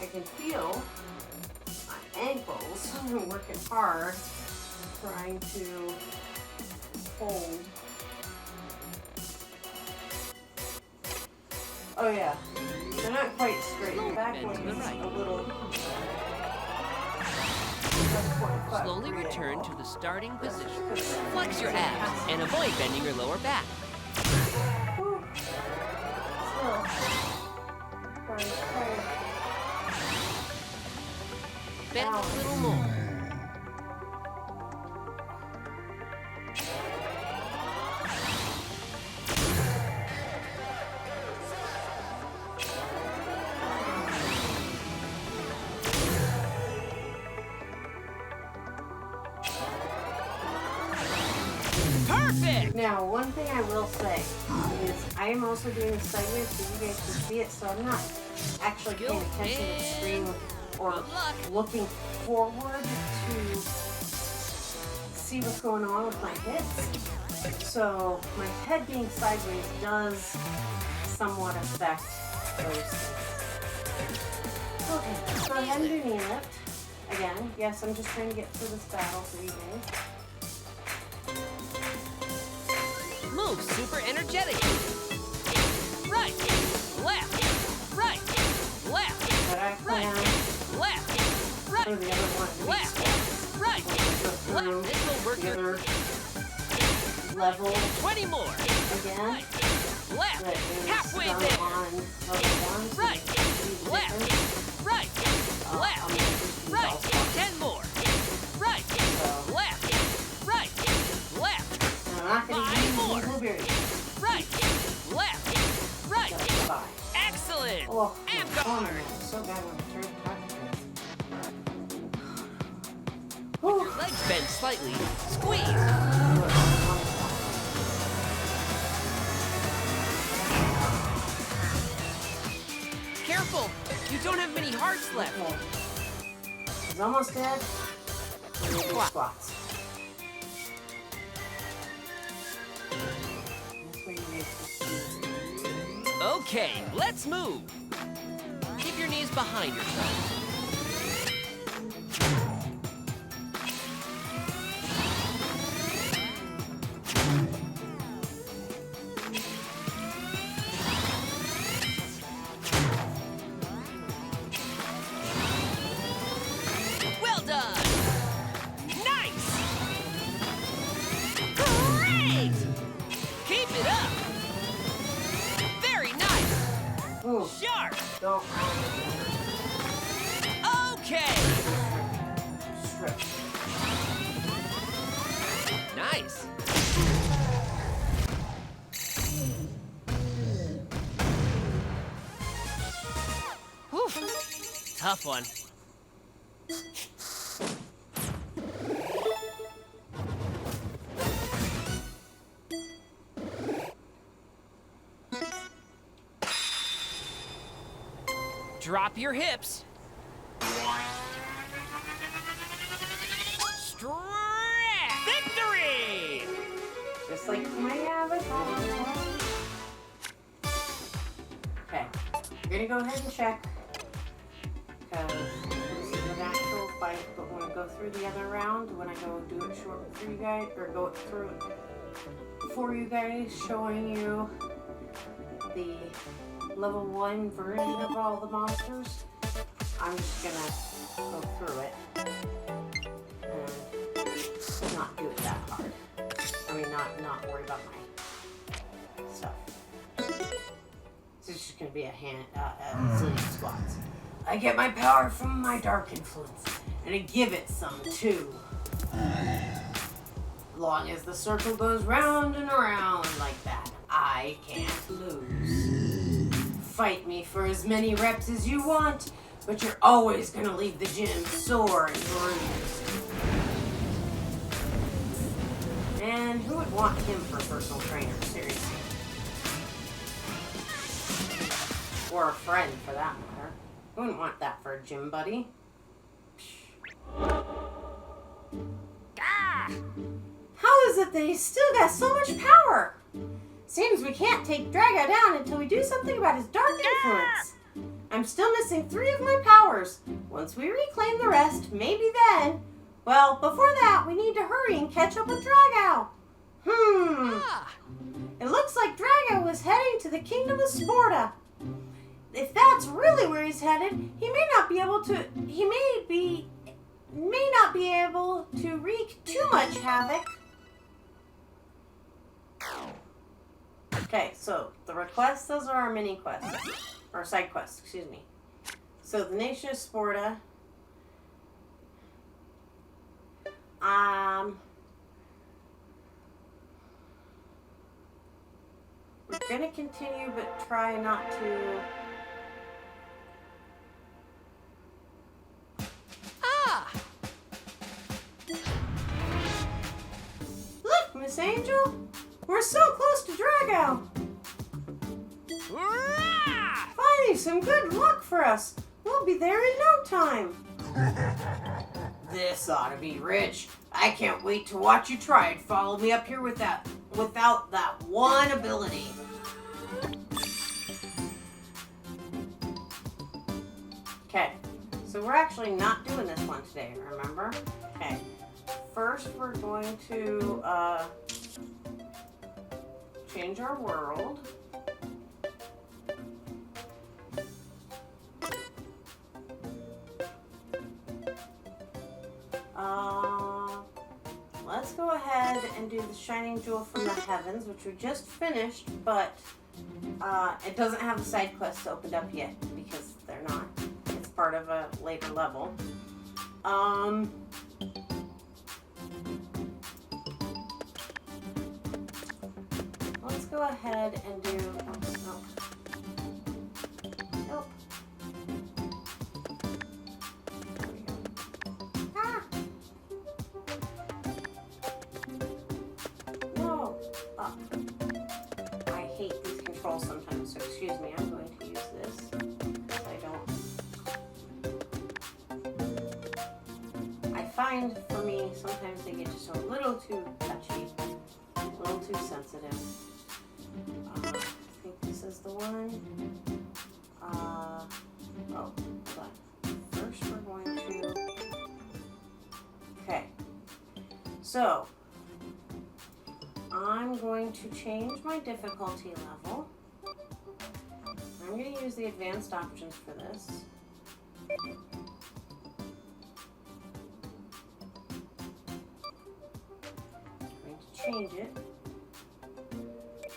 I can feel my ankles. I'm working hard, trying to hold. Oh yeah, they're not quite straight. The back Bend one to the is right. a little. Slowly return to the starting position. Flex your abs and avoid bending your lower back. Still. Tired. Bend a little more. Perfect! Now, one thing I will say is I am also doing this sideways so you guys can see it, so I'm not actually paying attention to the screen or Good luck. looking forward to see what's going on with my hips. So my head being sideways does somewhat affect those things. Okay, so ahead and do knee lift. Again, yes, I'm just trying to get through this battle for you guys. Move super energetic. Right, left, right, left, But I plan left, for right, the other one to be left, squats. right, Go left. This will work through the your other level 20 more. again. Left, That is halfway done there. on level 1. So Right, you can see the left, difference. right, I'm left, gonna just use all right. squats. 10 more. Right, So left, right, left, I'm not going to 5 use more. the blueberries. right, Oh, And my guard. arm is so bad when I turn to talk to him. Your legs bend slightly. Squeeze. Careful. You don't have many hearts left. Okay. He's almost dead. We need Squat. squats. That's where you make the Okay, let's move. Keep your knees behind yourself. Well done. Nice. Great. Keep it up. Very nice. Ooh, Sharp. don't Okay. stretch. Nice. Whew. Tough one. Drop your hips. Stretch. Victory! Just like my avatar. Okay, we're gonna go ahead and check. Because this is an actual fight, but when I go through the other round, when I go do it short for you guys, or go through it for you guys, showing you the level 1 version of all the monsters, I'm just gonna go through it and not do it that hard. I mean, not worry about my stuff. So it's just gonna be a zillion squats. I get my power from my dark influence, and I give it some too. Long as the circle goes round and around like that, I can't lose. Fight me for as many reps as you want, but you're always gonna leave the gym sore and bruised. And who would want him for a personal trainer, seriously? Or a friend, for that matter. Who wouldn't want that for a gym buddy? Ah! How is it that he's still got so much power? Seems we can't take Drago down until we do something about his dark influence. I'm still missing 3 of my powers. Once we reclaim the rest, maybe then. Well, before that, we need to hurry and catch up with Drago. Ah! It looks like Drago was heading to the Kingdom of Sparta. If that's really where he's headed, he may not be able to wreak too much havoc. Okay, so the requests, those are our mini quests. Or side quests, excuse me. So the nation of Sparta. We're gonna continue, but try not to. Ah! Look, Miss Angel, we're so close to Drago. Rah! Finally, some good luck for us. We'll be there in no time. This ought to be rich. I can't wait to watch you try and follow me up here without that one ability. Okay, so we're actually not doing this one today, remember? Okay, first we're going to change our world. Let's go ahead and do the Shining Jewel from the Heavens, which we just finished, but it doesn't have the side quests opened up yet because they're not. It's part of a later level. Let's go ahead and do. Nope. control sometimes, so excuse me, I'm going to use this. I find for me, sometimes they get just a little too touchy, a little too sensitive. I think this is the one. Oh, but first we're going to, okay. So, I'm going to change my difficulty level. I'm going to use the advanced options for this. I'm going to change it.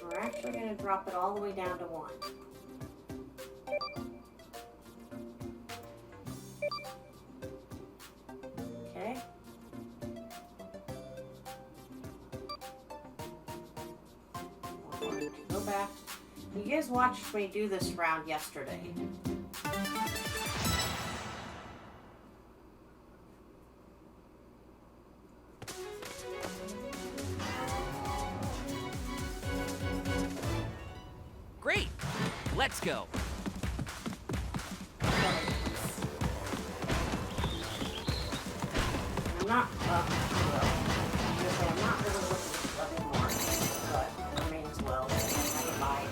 We're actually going to drop it all the way down to 1. Okay. We're going to go back. You guys watched me do this round yesterday. Great! Let's go. I'm not, I'm not really looking to level more, but I may as well. I buy it.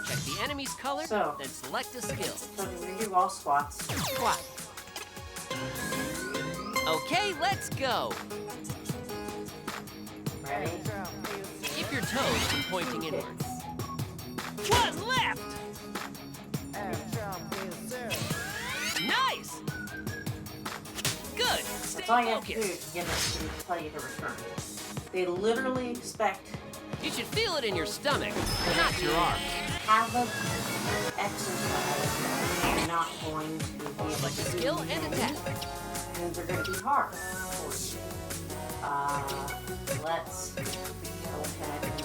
Check the enemy's color, So. then select a skill. So I'm going to do all squats. Squat. Okay, let's go. Ready? Keep your toes from pointing inward. One left! Nice! Good! Stay That's all you have to do focused. to get it to tell you to return. They literally expect You should feel it in your stomach, not your arms. have a exercise that you're not going to be able Select a to skill do. and attack. And they're going to be hard for you. Let's go ahead and do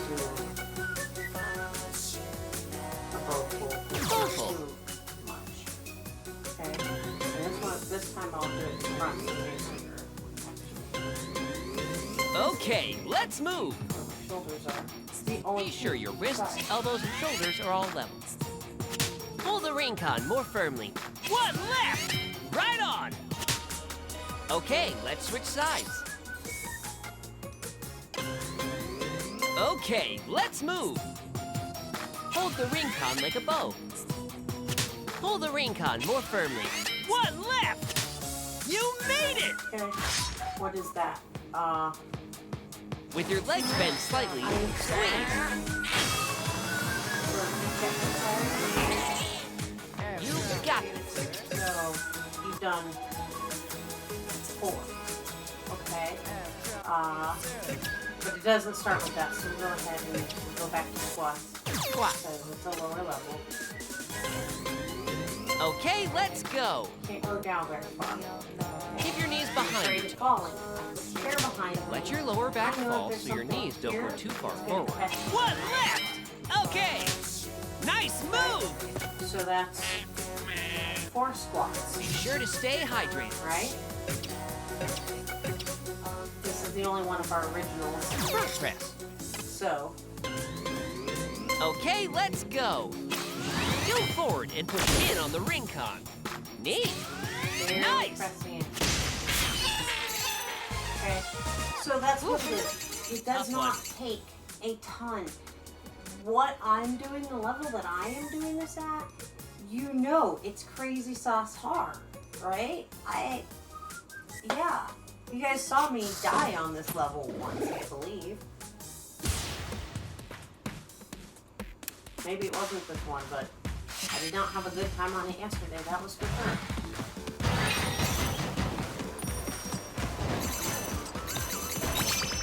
a bow pull. Bow pull. Too much. Okay. And this time I'll do it front facing your Okay, let's move. shoulders are. It's the only Be sure your wrists, side. elbows, and shoulders are all level. Pull the ring con more firmly. One left! Right on! Okay, let's switch sides. Okay, let's move. Hold the ring con like a bow. Pull the ring con more firmly. One left! You made it! Okay. What is that? With your legs bent slightly, squeeze. You got this. So you've done 4. Okay. But it doesn't start with that, so we'll go ahead and go back to squats Squat. because it's a lower level. Okay, let's go. Can't go down very far. Keep your knees Afraid behind of you. falling. Chair behind me. Let your lower back I know fall there's so your something knees don't here go too far that's gonna forward. catch me. One left! Okay! Nice move! So that's 4 squats, Be sure to stay hydrated. right? This is the only one of our originals. Front press. So, Okay, let's go. Go forward and push in on the ring con. Neat. very Nice. pressing in. Okay, so that's what it is. It does Tough not one. take a ton. What I'm doing, the level that I am doing this at, you know it's crazy sauce hard, right? Yeah. You guys saw me die on this level once, I believe. Maybe it wasn't this one, but I did not have a good time on it yesterday, that was for sure.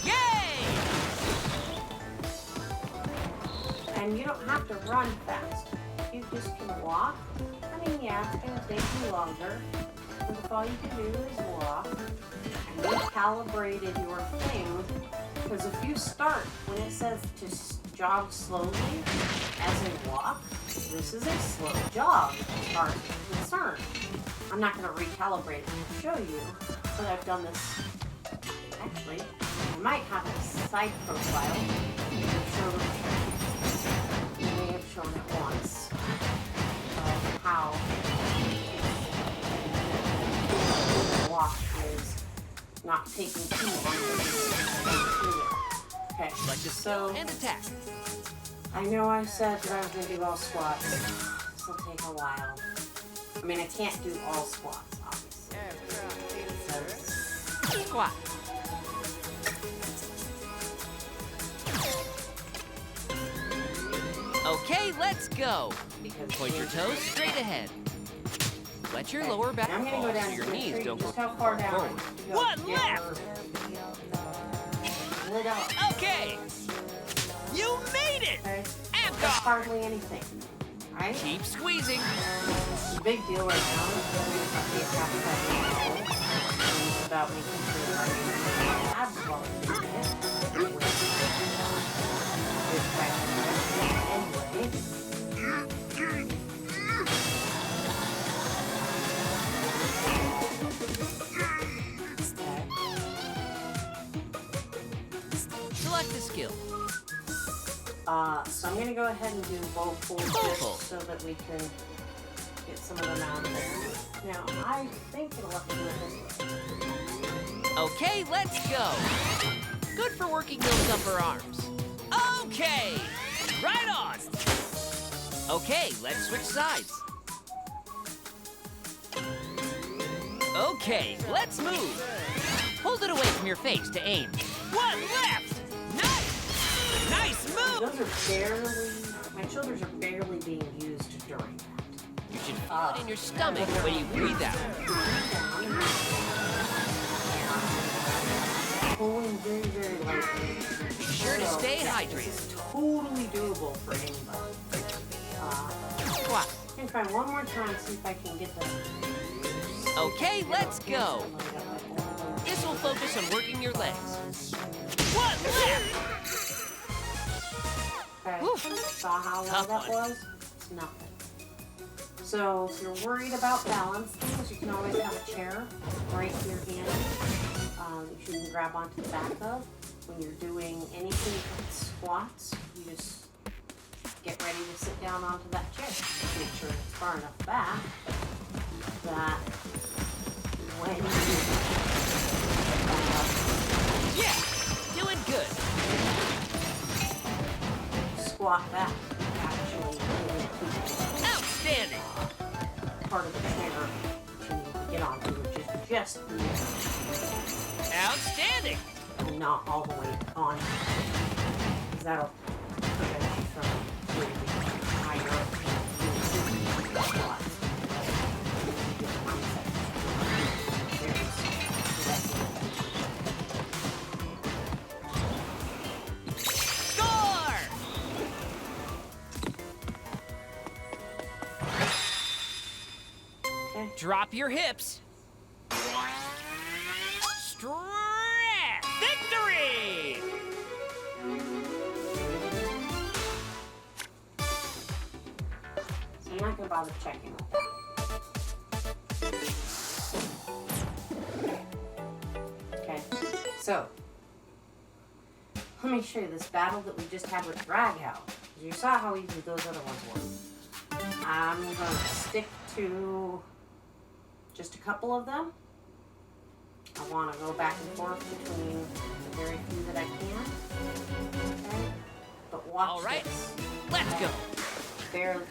Yay! And you don't have to run fast. You just can walk. I mean, yeah, it's going to take you longer. But if all you can do is walk, and you calibrated your thing, because if you start when it says to jog slowly, as in walk, this is a slow jog as far as I'm concerned. I'm not going to recalibrate it and show you, but I've done this. Actually, I might have a side profile. I may have shown it once of how the walk is not taking too long to do. Okay, Select a skill and attack. I know I said that I was going to do all squats. This will take a while. I mean, I can't do all squats, obviously. So, Squat. Okay, let's go. because Point your toes straight ahead. Let your lower back I'm going to fall go down so your to the knees tree. don't go Just how far down? forward. you go. One Yeah, left. Lit up. Okay. You made it. Okay? And That's off. hardly anything. Right? Keep squeezing. The big deal right now is that we have to get past that. It's about making sure that our abs well anyway. Select a skill. So I'm going to go ahead and do bow pull Bow pull. just so that we can get some of them out of there. Now, I think it'll have to do it this way. Okay, let's go. Good for working those upper arms. Okay, right on. Okay, let's switch sides. Okay, let's move. Hold it away from your face to aim. One left. Nice. Nice move. Those are barely, my shoulders are barely being used during that. You should feel it in your stomach when you breathe out. Pulling very, very lightly. Be sure to stay This hydrated. is totally doable for anybody. Squat. I'm gonna try one more time, see if I can get the. Okay, let's go. This will focus on working your legs. One left. Okay. Whew. Saw how low Tough that one. was? It's nothing. So if you're worried about balance things, you can always have a chair right in your hand. You can grab onto the back of. When you're doing anything with squats, you just get ready to sit down onto that chair. Make sure it's far enough back that when Yeah, doing good. squat back, you actually keep Outstanding. part of the chair to get onto, which is just Outstanding. and not all the way on. Because that'll prevent you from doing higher squats. Score. Okay. Drop your hips. Stretch. Victory. So I'm not going to bother checking with that. Okay. So, let me show you this battle that we just had with Drag Out. You saw how easy those other ones were. I'm going to stick to just a couple of them. I want to go back and forth between the very few that I can. Okay? But watch All right. this. Let's go. Barely,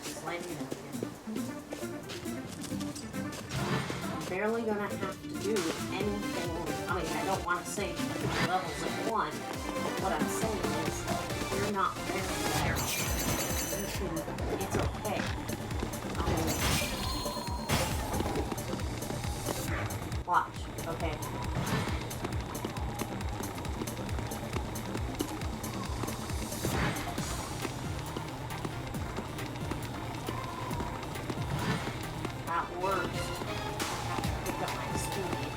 sliding down again. I'm barely gonna have to do anything. I mean, I don't want to say levels of one, but what I'm saying is, you're not very there. It's okay. Watch, okay. At worst, I have to pick up my speed.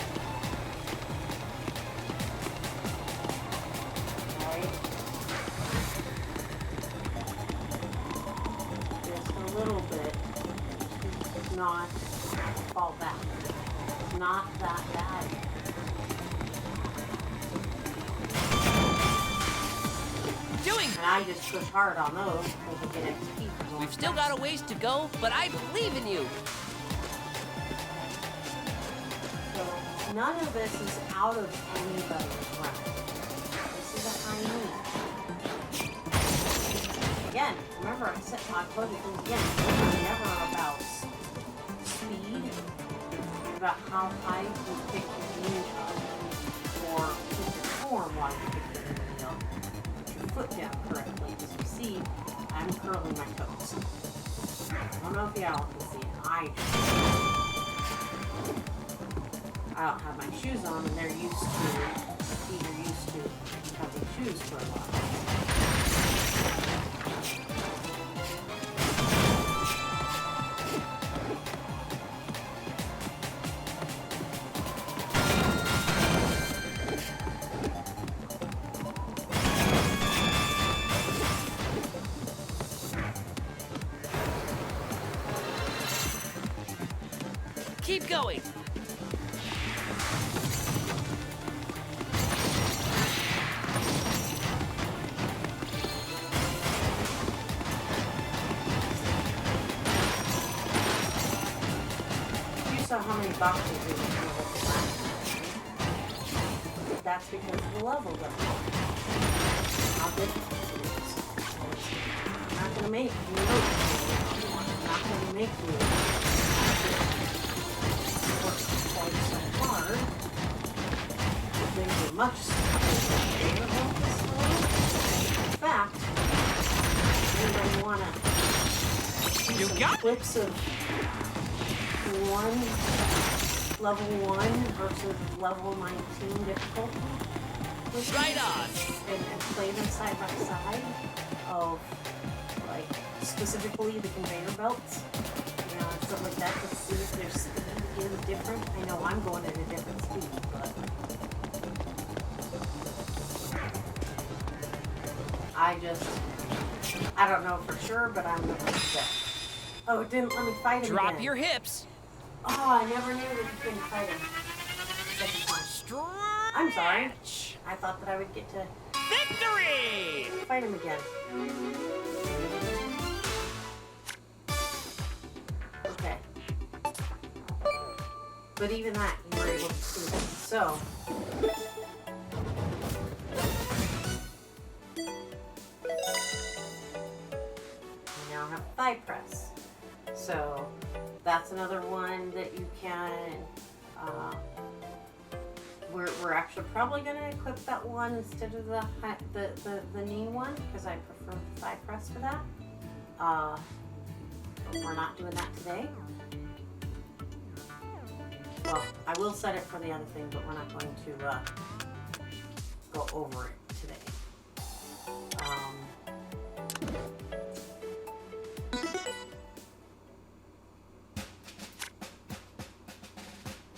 not fall back. It's not that bad. And I just push hard on those because I get XP for going We've still got a ways to go, but I believe in you. So none of this is out of anybody's realm. This is a high need. Again, remember I said I told you from the beginning, it's never about speed, it's about how high you pick your knee up or pick your form while you pick your knee up. Put your foot down correctly. As you see, I'm curling my toes. I don't know if y'all can see it. I don't have my shoes on, and they're used to, feet are used to having shoes for a while. Keep going. You saw how many boxes we were going to look at last time. That's because of the level though. How difficult it is. I'm not going to make you notice. I'm not going to make you work quite so hard. Things are much simpler. In fact, anybody want to see You some got it. clips of level 1 versus level 19 difficulty? Right on. And play them side by side of, like, specifically the conveyor belts, you know, and stuff like that, to see if their speed is different. I know I'm going at a different speed, but I don't know for sure, but I'm going to bet. Oh, it didn't let me fight him Drop again. your hips. Oh, I never knew that you couldn't fight him. Second time. Stretch. I'm sorry. I thought that I would get to Victory! fight him again. Okay. But even that, you were able to see it. So. We now have thigh press. So that's another one that you can, we're actually probably going to equip that one instead of the knee one, because I prefer the thigh press for that. But we're not doing that today. Well, I will set it for the other thing, but we're not going to go over it today.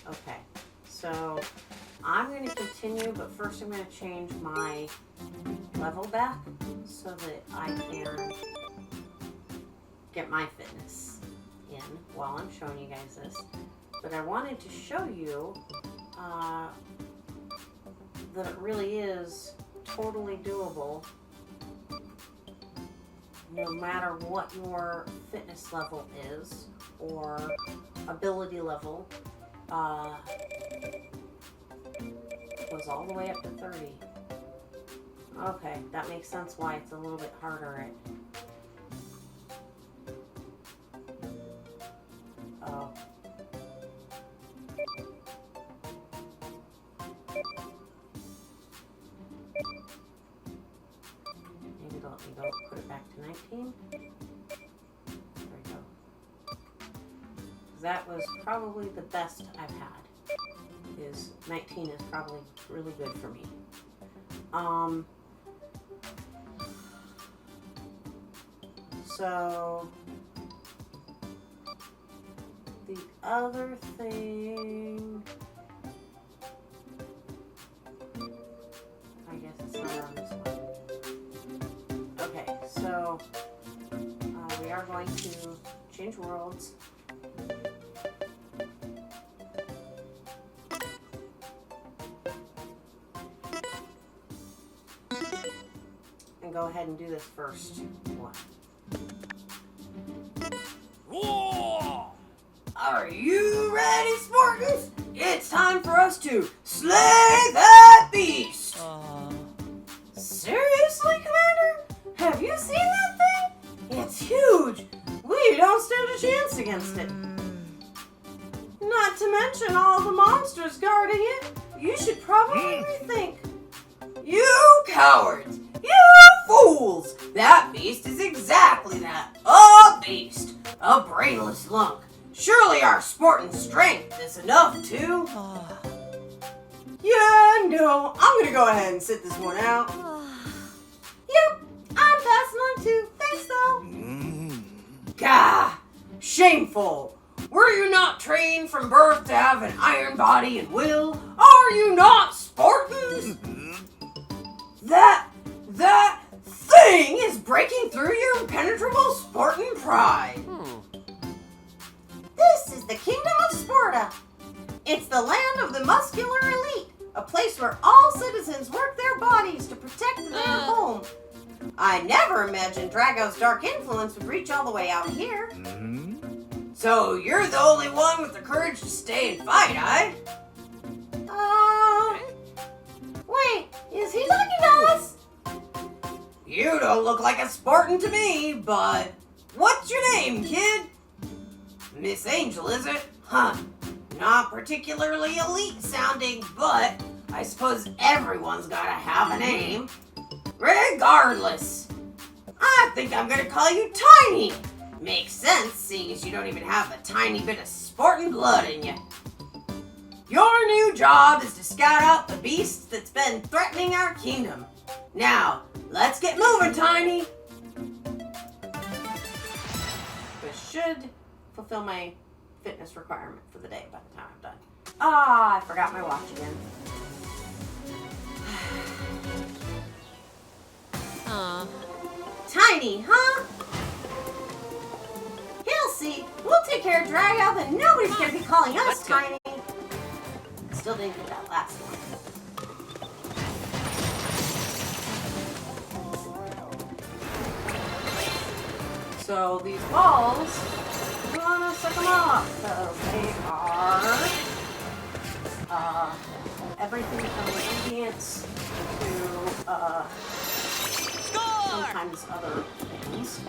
Okay, so I'm going to continue, but first I'm going to change my level back so that I can get my fitness in while I'm showing you guys this. But I wanted to show you that it really is totally doable no matter what your fitness level is or ability level. Goes all the way up to 30. Okay, that makes sense why it's a little bit harder. Oh. Maybe let me go put it back to 19. There we go. That was probably the best I've had. 19 is probably really good for me. So the other thing, I guess it's not on this one. Okay, so we are going to change worlds. go ahead and do this first one. Whoa! Are you ready, Spartans? It's time for us to slay that beast! Seriously, Commander? Have you seen that thing? It's huge! We don't stand a chance against it. Not to mention all the monsters guarding it. You should probably rethink. You cowards! You fools! That beast is exactly that. A beast. A brainless lunk. Surely our Spartan strength is enough to... Yeah, no. I'm gonna go ahead and sit this one out. Yep, I'm passing on too. Thanks, though. Gah! Shameful! Were you not trained from birth to have an iron body and will? Are you not Spartans? That thing is breaking through your impenetrable Spartan pride. This is the Kingdom of Sparta. It's the land of the muscular elite, a place where all citizens work their bodies to protect their home. I never imagined Drago's dark influence would reach all the way out here. So you're the only one with the courage to stay and fight, eh? Wait, is he talking to us? You don't look like a Spartan to me, but what's your name, kid? Miss Angel, is it? Huh. Not particularly elite sounding, but I suppose everyone's gotta have a name. Regardless, I think I'm gonna call you Tiny. Makes sense, seeing as you don't even have a tiny bit of Spartan blood in you. Your new job is to scout out the beast that's been threatening our kingdom. Now, let's get moving, Tiny. This should fulfill my fitness requirement for the day by the time I'm done. I forgot my watch again. Tiny, huh? He'll see. We'll take care of Drago, then nobody's gonna be calling us Let's go. Tiny. Still didn't get that last one. So these balls, we wanna suck them up because they are everything from ingredients to sometimes other things.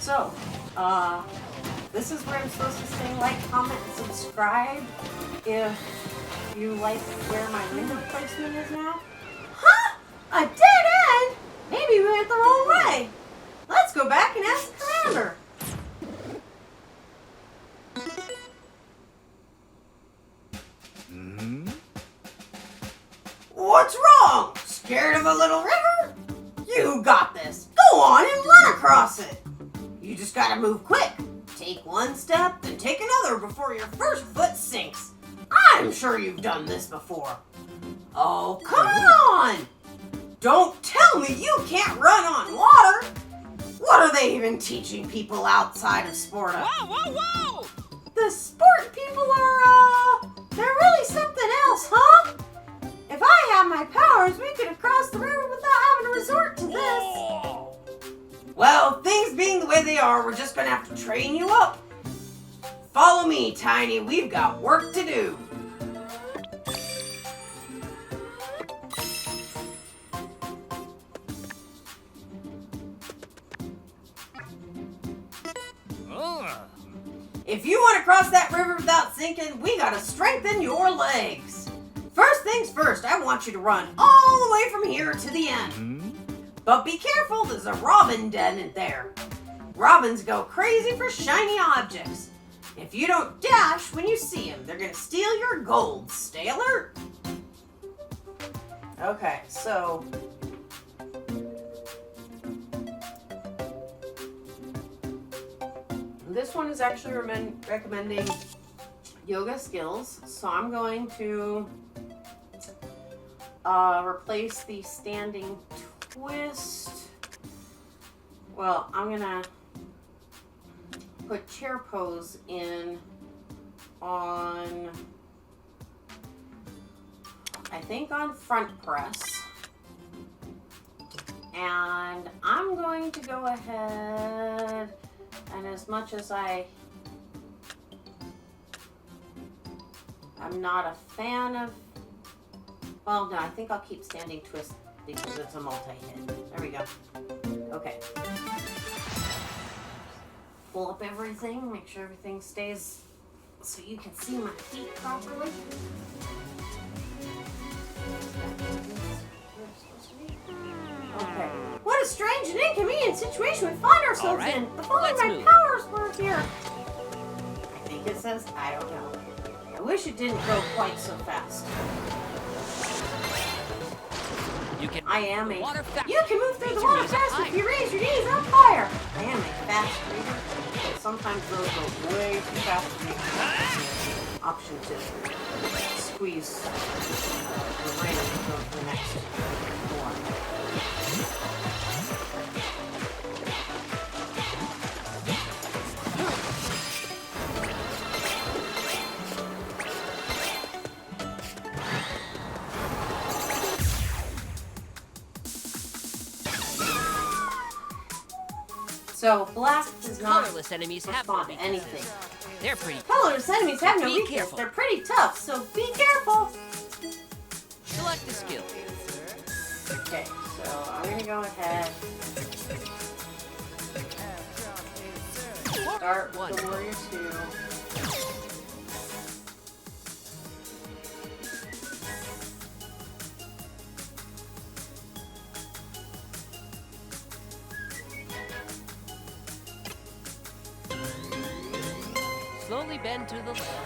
So this is where I'm supposed to say like, comment, and subscribe if you like where my window placement is now. Huh? A dead end? Maybe we went the wrong way. Let's go back and ask the commander. What's wrong? Scared of a little river? You got this. Go on and run across it. You just gotta move quick. Take one step, then take another before your first foot sinks. I'm sure you've done this before. Oh, come on! Don't tell me you can't run on water! What are they even teaching people outside of Sparta? Whoa, whoa, whoa! The sport people are, they're really something else, huh? If I had my powers, we could have crossed the river without having to resort to this. Whoa! Well, things being the way they are, we're just gonna have to train you up. Follow me, Tiny. We've got work to do. If you want to cross that river without sinking, we gotta strengthen your legs. First things first, I want you to run all the way from here to the end. But be careful, there's a robin den in there. Robins go crazy for shiny objects. If you don't dash when you see them, they're gonna steal your gold. Stay alert. Okay, so... this one is actually recommending yoga skills, so I'm going to replace the standing twist. Well, I'm gonna put chair pose in on, I think on front press. And I'm going to go ahead and as much as I'm not a fan of, well, no, I think I'll keep standing twist because it's a multi-hit. There we go. Okay. Pull up everything, make sure everything stays so you can see my feet properly. Okay. What a strange and inconvenient situation we find ourselves right, in. If only let's my move. powers were here. I think it says, I don't know. I wish it didn't go quite so fast. You can I am a. water fast. You can move through Raise the your water knees up fast if higher. you raise your knees up higher. I am a fast reader, but sometimes those go way too fast for me. Option to squeeze the ring to go to the next one. So black does not Colorless enemies have no respond to weaknesses. anything. They're pretty. Colorless enemies have no Be weakness. careful. They're pretty tough, so be careful. Select the skill. Okay, so I'm gonna go ahead. Start with the Warrior 2. Slowly bend to the left.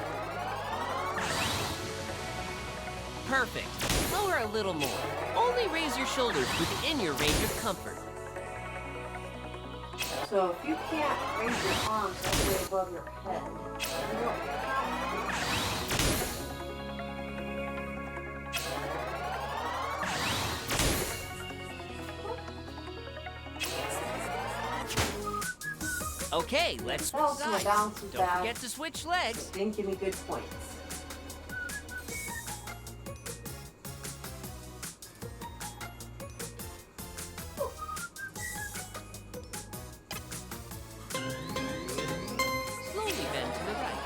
Perfect. Lower a little more. Only raise your shoulders within your range of comfort. So if you can't raise your arms all the way above your head, you don't have Okay, let's switch Helps my sides. balance is Don't bad. forget to switch legs. to. Didn't give me good points. Slowly bend to the right.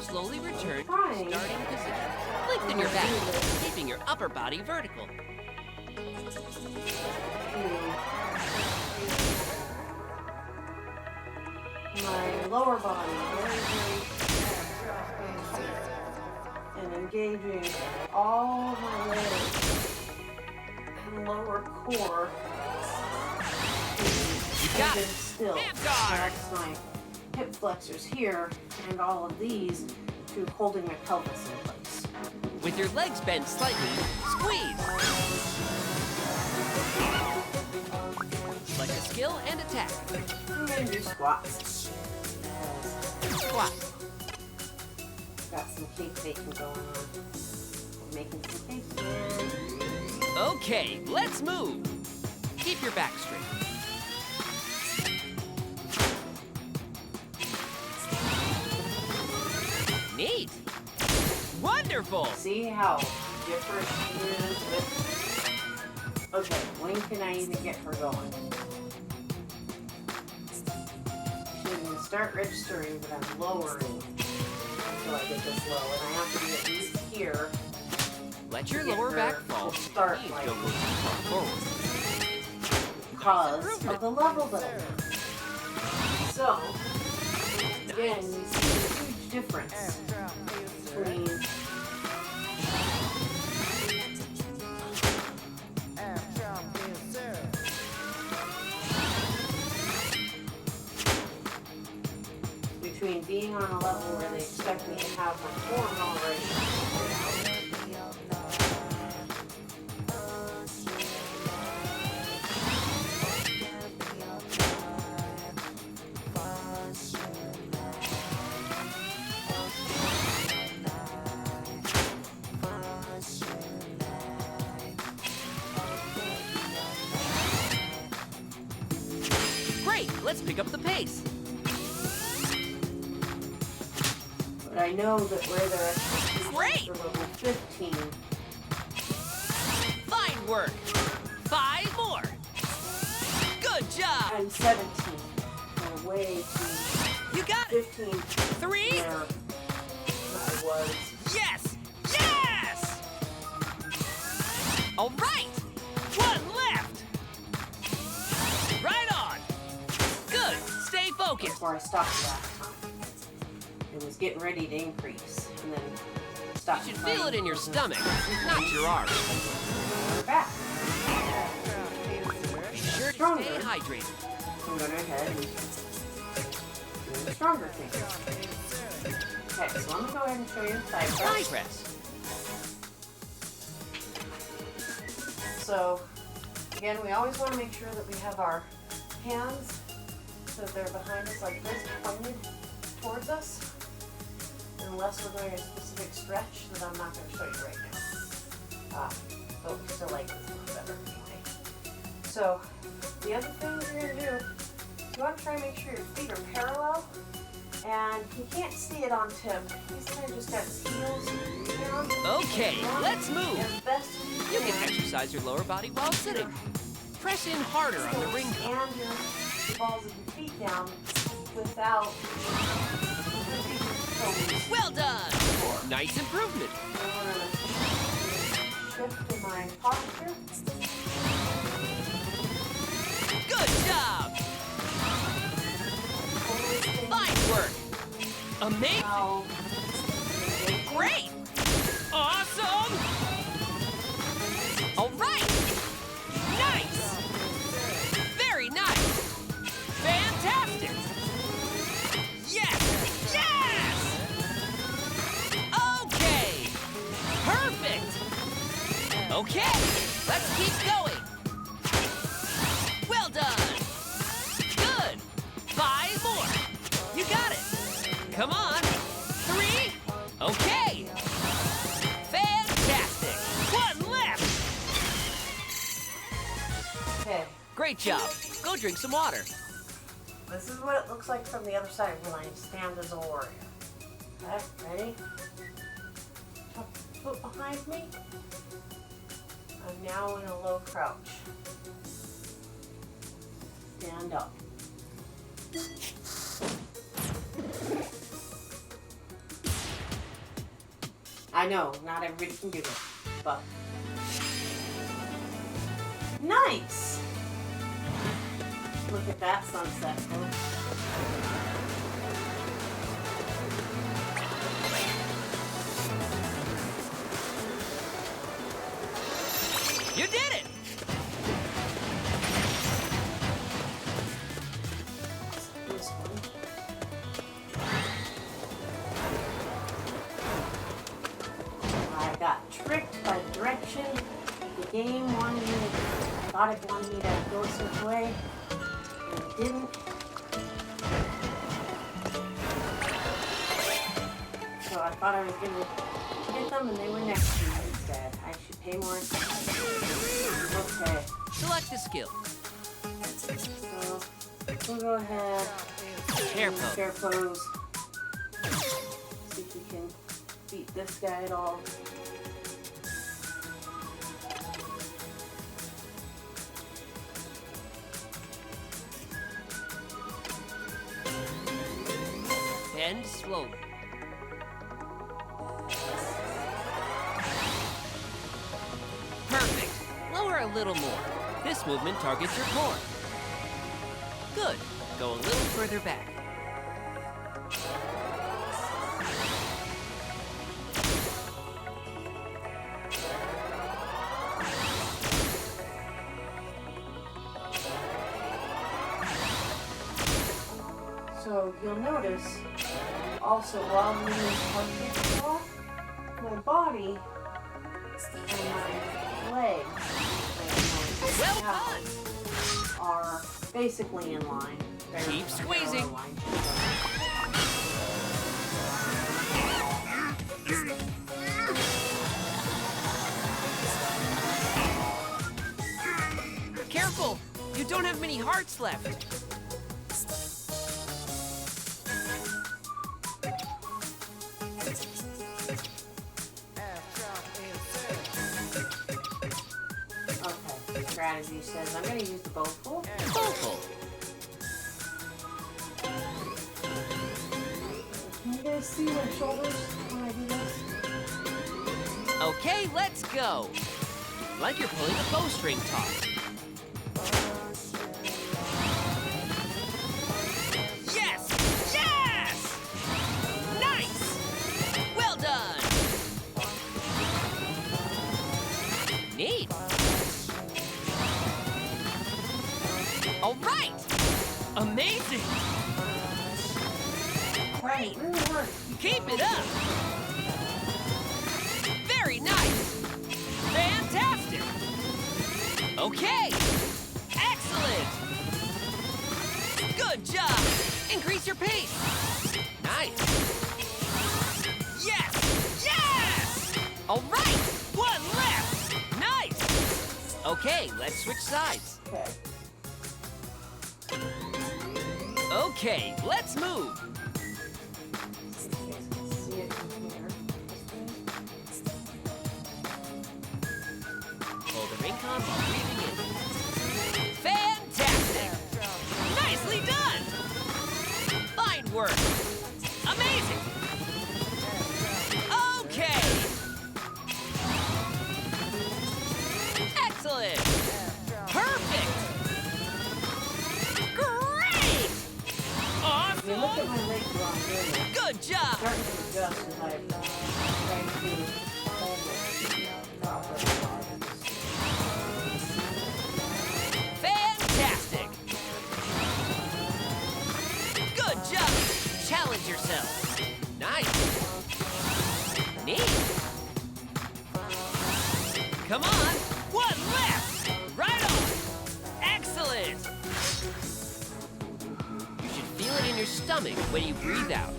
Slowly return to Trying. the starting position. Lengthen your back, keeping your upper body vertical. My lower body and engaging all my legs and lower core. You got Keep it. still. Hand guard. That's my hip flexors here and all of these to holding my pelvis in place. With your legs bent slightly, squeeze. Select a skill and attack. I'm gonna do squats. Squat. Got some cake baking going on. I'm making some cake. Okay, let's move. Keep your back straight. Neat. Wonderful. See how different it is with. Okay, when can I even get her going? She's gonna start registering, but I'm lowering until I get this low, and I have to be at least here. Let your Get lower her back to fall. start, Please like- don't go too far forward. Because of the level that I'm in. So, again, you see a huge difference between being on a level where they expect me to have my form already. let's pick up the pace. But I know that where they're at Great! for level 15. Fine work. 5 more. Good job. I'm 17. We're way to You got it. 15 3. where I was. Yes. Yes. All right. 1 left. Right on. Good. Stay focused. Before I stopped last time. It was getting ready to increase. And then stopped. You should feel it in your stomach, not your arms. We're back. Be sure to Stronger. stay hydrated. I'm going ahead and do the stronger thing. Okay, so I'm going to go ahead and show you the side Thigh press. press. So, again, we always want to make sure that we have our hands so that they're behind us like this, pointed towards us. Unless we're doing a specific stretch that I'm not going to show you right now. But we still like this one better anyway. So, the other thing you're going to do, you want to try and make sure your feet are parallel. And he can't see it on Tim. He's kind of just got his heels down. Okay, let's move. As best You can exercise your lower body while sitting. Press in harder on the ring and pump. your balls of your feet down without Well done. Nice improvement. shift in my posture. Good job. Fine work. Amazing. Now, Great. Awesome. All right. Nice. Very nice. Fantastic. Yes. Yes. Okay. Perfect. Okay. Let's keep going. Well done. Good. 5 more. You got it. Come on. 3. Okay. Fantastic. 1 left. okay, Great job. Go drink some water. this is what it looks like from the other side when I stand as a warrior. Okay, ready? Tuck the foot behind me. I'm now in a low crouch. Stand up. I know, not everybody can do it, but nice! Look at that sunset, folks. You did it. This one. I got tricked by the direction. The game wanted me, I thought it wanted me to go a certain way, and it didn't. So I thought I was going to hit them, and they were next to me instead. I should pay more attention. Okay, Select a skill. so we'll go ahead. Chair pose. Chair pose. See if we can beat this guy at all. Bend slowly. Perfect. Lower a little more. This movement targets your core. Good. Go a little further back. So you'll notice also while I'm doing this my body and my legs Well and my done. calves are basically in line. They're Keep squeezing. in line. Careful. You don't have many hearts left. strategy says I'm going to use the bow pull. Vocal. Can you guys see my shoulders when I do this? Okay, let's go. Like you're pulling a bowstring taut. Yes! Yes! Nice! Well done! Neat. All right! Amazing! Right, really works. Keep it up! Very nice! Fantastic! Okay! Excellent! Good job! Increase your pace! Nice! Yes! Yes! All right! One left! Nice! Okay, let's switch sides. Okay. Okay, let's move. You guys can see it from here. Pull the ring con while breathing in. Fantastic! Nicely done! Fine work! Amazing! Okay! Excellent! Perfect! Great! I mean, look at Awesome! my leg drop there. Good job! Starting to adjust as I try to hold it proper. Fantastic! Good job! Challenge yourself. Nice. Neat. Come on. One left. Right on. Excellent. You should feel it in your stomach when you breathe out.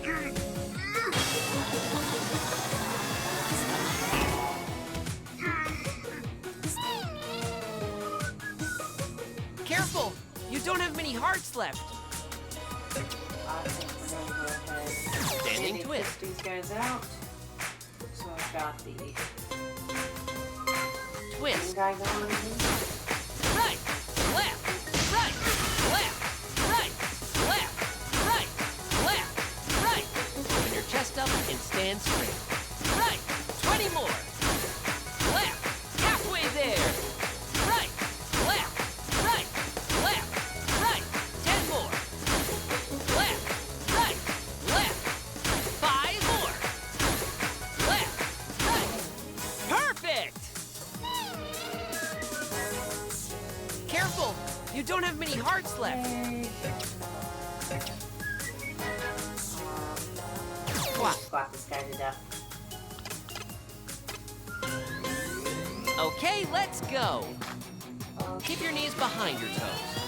Careful! You don't have many hearts left. I think we're gonna go ahead Standing and twist. These guys out. So I've got the Twist. guy going. Right, left, right, left, right, left, right, left, right. Open your chest up and stand straight. Right, 20 more. Left, halfway there. Right, left, right, left, right. 10 more. Left, right, left. 5 more. Left, right. Perfect! Careful! You don't have many hearts left. Squat. Squat this guy to death. Okay, let's go. Keep your knees behind your toes.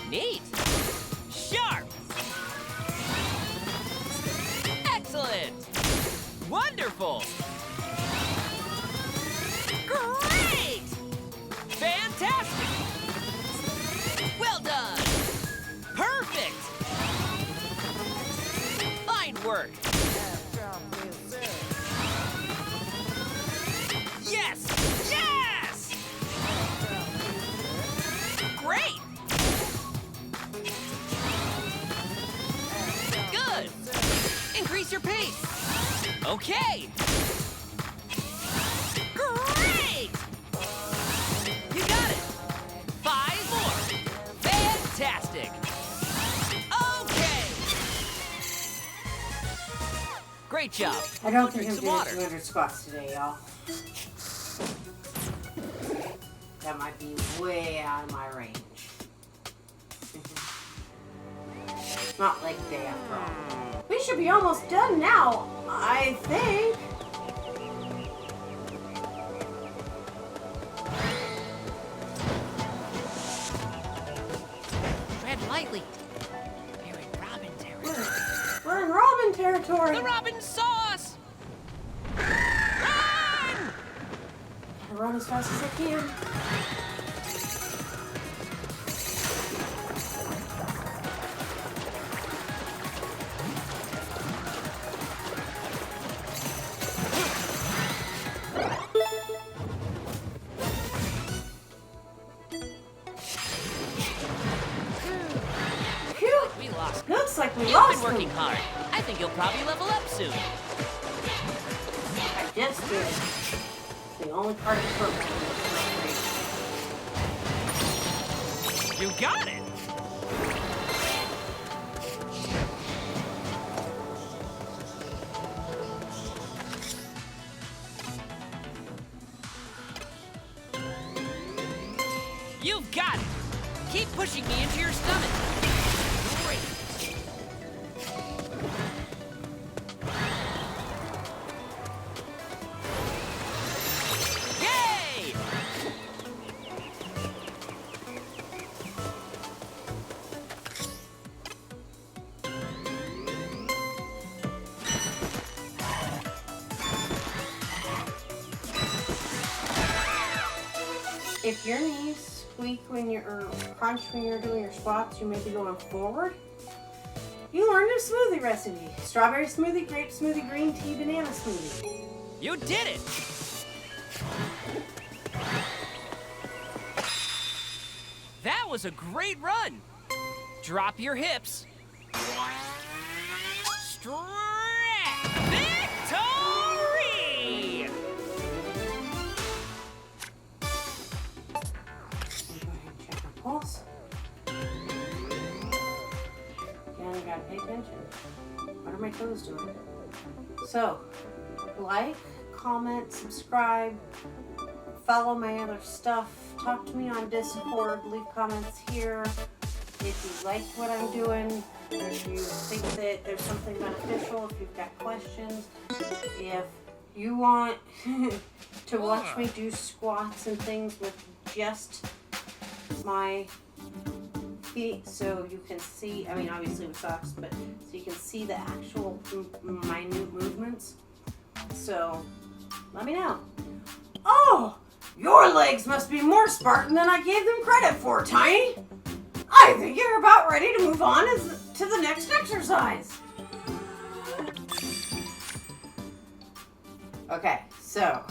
Neat. Sharp. Excellent. Wonderful. Great. Fantastic. Well done. Perfect. Fine work. Yes. Yes. Great. Good. Increase your pace. Okay. Great. You got it. 5 more. Fantastic. Okay. Great job. I don't Drink think I'm some doing water. 200 squats today, y'all. That might be way out of my range. Not like day after all. We should be almost done now, I think. Tread lightly. You're in Robin territory. We're in Robin territory. The Robin sauce! Run! I run as fast as I can. Phew. We lost. Looks like we You've lost been working them. hard. I think you'll probably level up soon. I just did. It's the only part of the program that's You got it! You've got it! Keep pushing me into your stomach. Great. Yay! If your knees squeak when you're, or crunch when you're doing your squats, you may be going forward. You learned a smoothie recipe. Strawberry smoothie, grape smoothie, green tea, banana smoothie. You did it! That was a great run! Drop your hips. Stretch! Victory! Go ahead and check my pulse. Again, you gotta pay attention. What are my toes doing? So, like, comment, subscribe, follow my other stuff, talk to me on Discord, leave comments here. If you like what I'm doing, if you think that there's something beneficial, if you've got questions, if you want to watch me do squats and things with just my feet so you can see, I mean obviously with socks, but so you can see the actual minute movements. So let me know. Oh, your legs must be more Spartan than I gave them credit for, Tiny. I think you're about ready to move on to the next exercise. Okay, so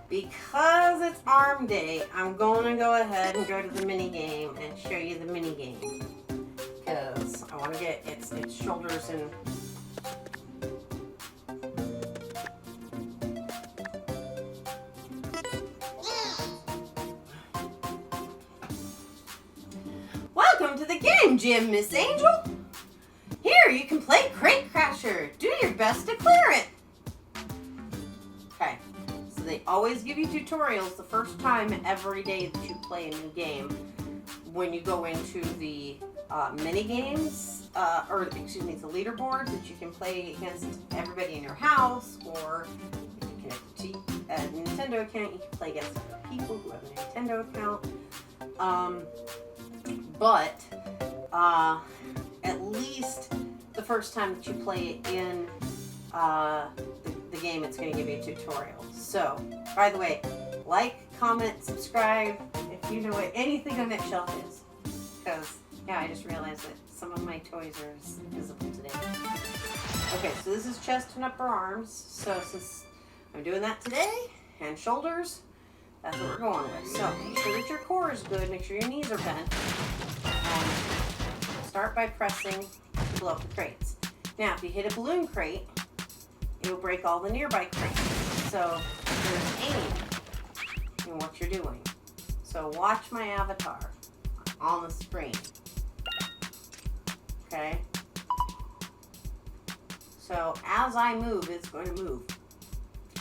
because it's arm day, I'm going to go ahead and go to the mini game and show you the mini game because I want to get its shoulders and welcome to the game gym, Miss Angel. Here you can play Crate Crasher. Do your best to clear it. Okay, so they always give you tutorials the first time every day that you play a new game. When you go into the mini games, or excuse me, the leaderboard that you can play against everybody in your house, or if you connect to a Nintendo account, you can play against other people who have a Nintendo account. But at least the first time that you play it in the game, it's going to give you a tutorial. So, by the way, like, comment, subscribe if you know what anything on that shelf is. Because, yeah, I just realized that some of my toys are visible today. Okay, so this is chest and upper arms. So since I'm doing that today, and shoulders, that's what we're going with. So make sure that your core is good. Make sure your knees are bent. Start by pressing to blow up the crates. Now, if you hit a balloon crate, it will break all the nearby crates. So there's aim in what you're doing. So watch my avatar on the screen. Okay? So as I move, it's going to move.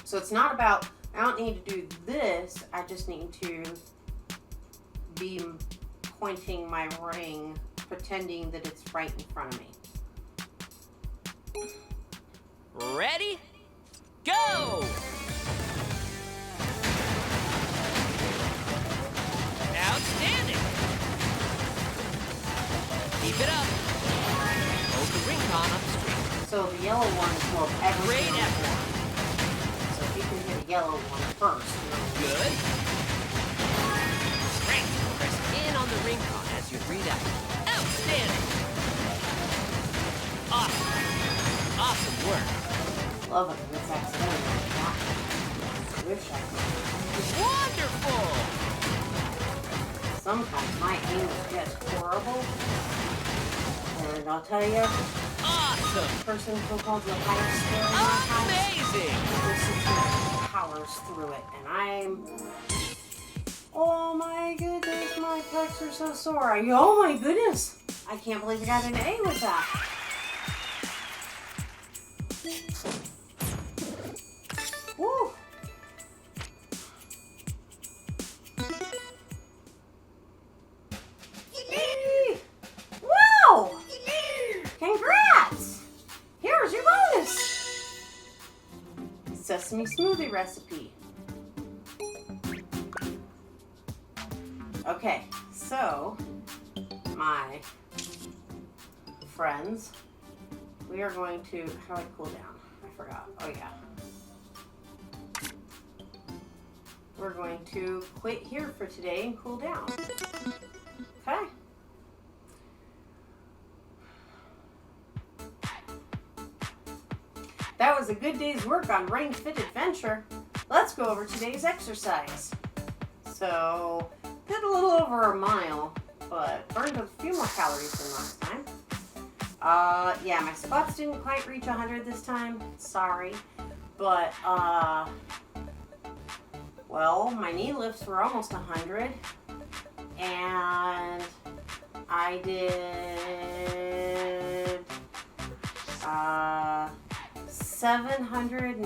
So it's not about, I don't need to do this, I just need to be pointing my ring, pretending that it's right in front of me. Ready? Go! Outstanding! Keep it up. the ring con up straight. So the yellow one is more of Great everything. effort. So if you can hit a yellow one first, Good. Strength. Press in on the ring con as you breathe out. Outstanding. Awesome. Awesome work. love it when it's accidental like that. Wish I could. Wonderful. Sometimes my aim is just horrible. And I'll tell you, Awesome. the person who holds the highest score in my house, Amazing. person powers through it. And oh my goodness, my pecs are so sore. Oh my goodness. I can't believe I got an A with that. Woo. Yay. Wow! Congrats! Here's your bonus! Sesame smoothie recipe. Okay, so my friends, we are going to, how do I cool down? I forgot. Oh yeah. We're going to quit here for today and cool down. Okay. That was a good day's work on Ring Fit Adventure. Let's go over today's exercise. So, did a little over a mile, but burned a few more calories than last time. Yeah, my squats didn't quite reach 100 this time. Sorry. But, well, my knee lifts were almost 100. And I did,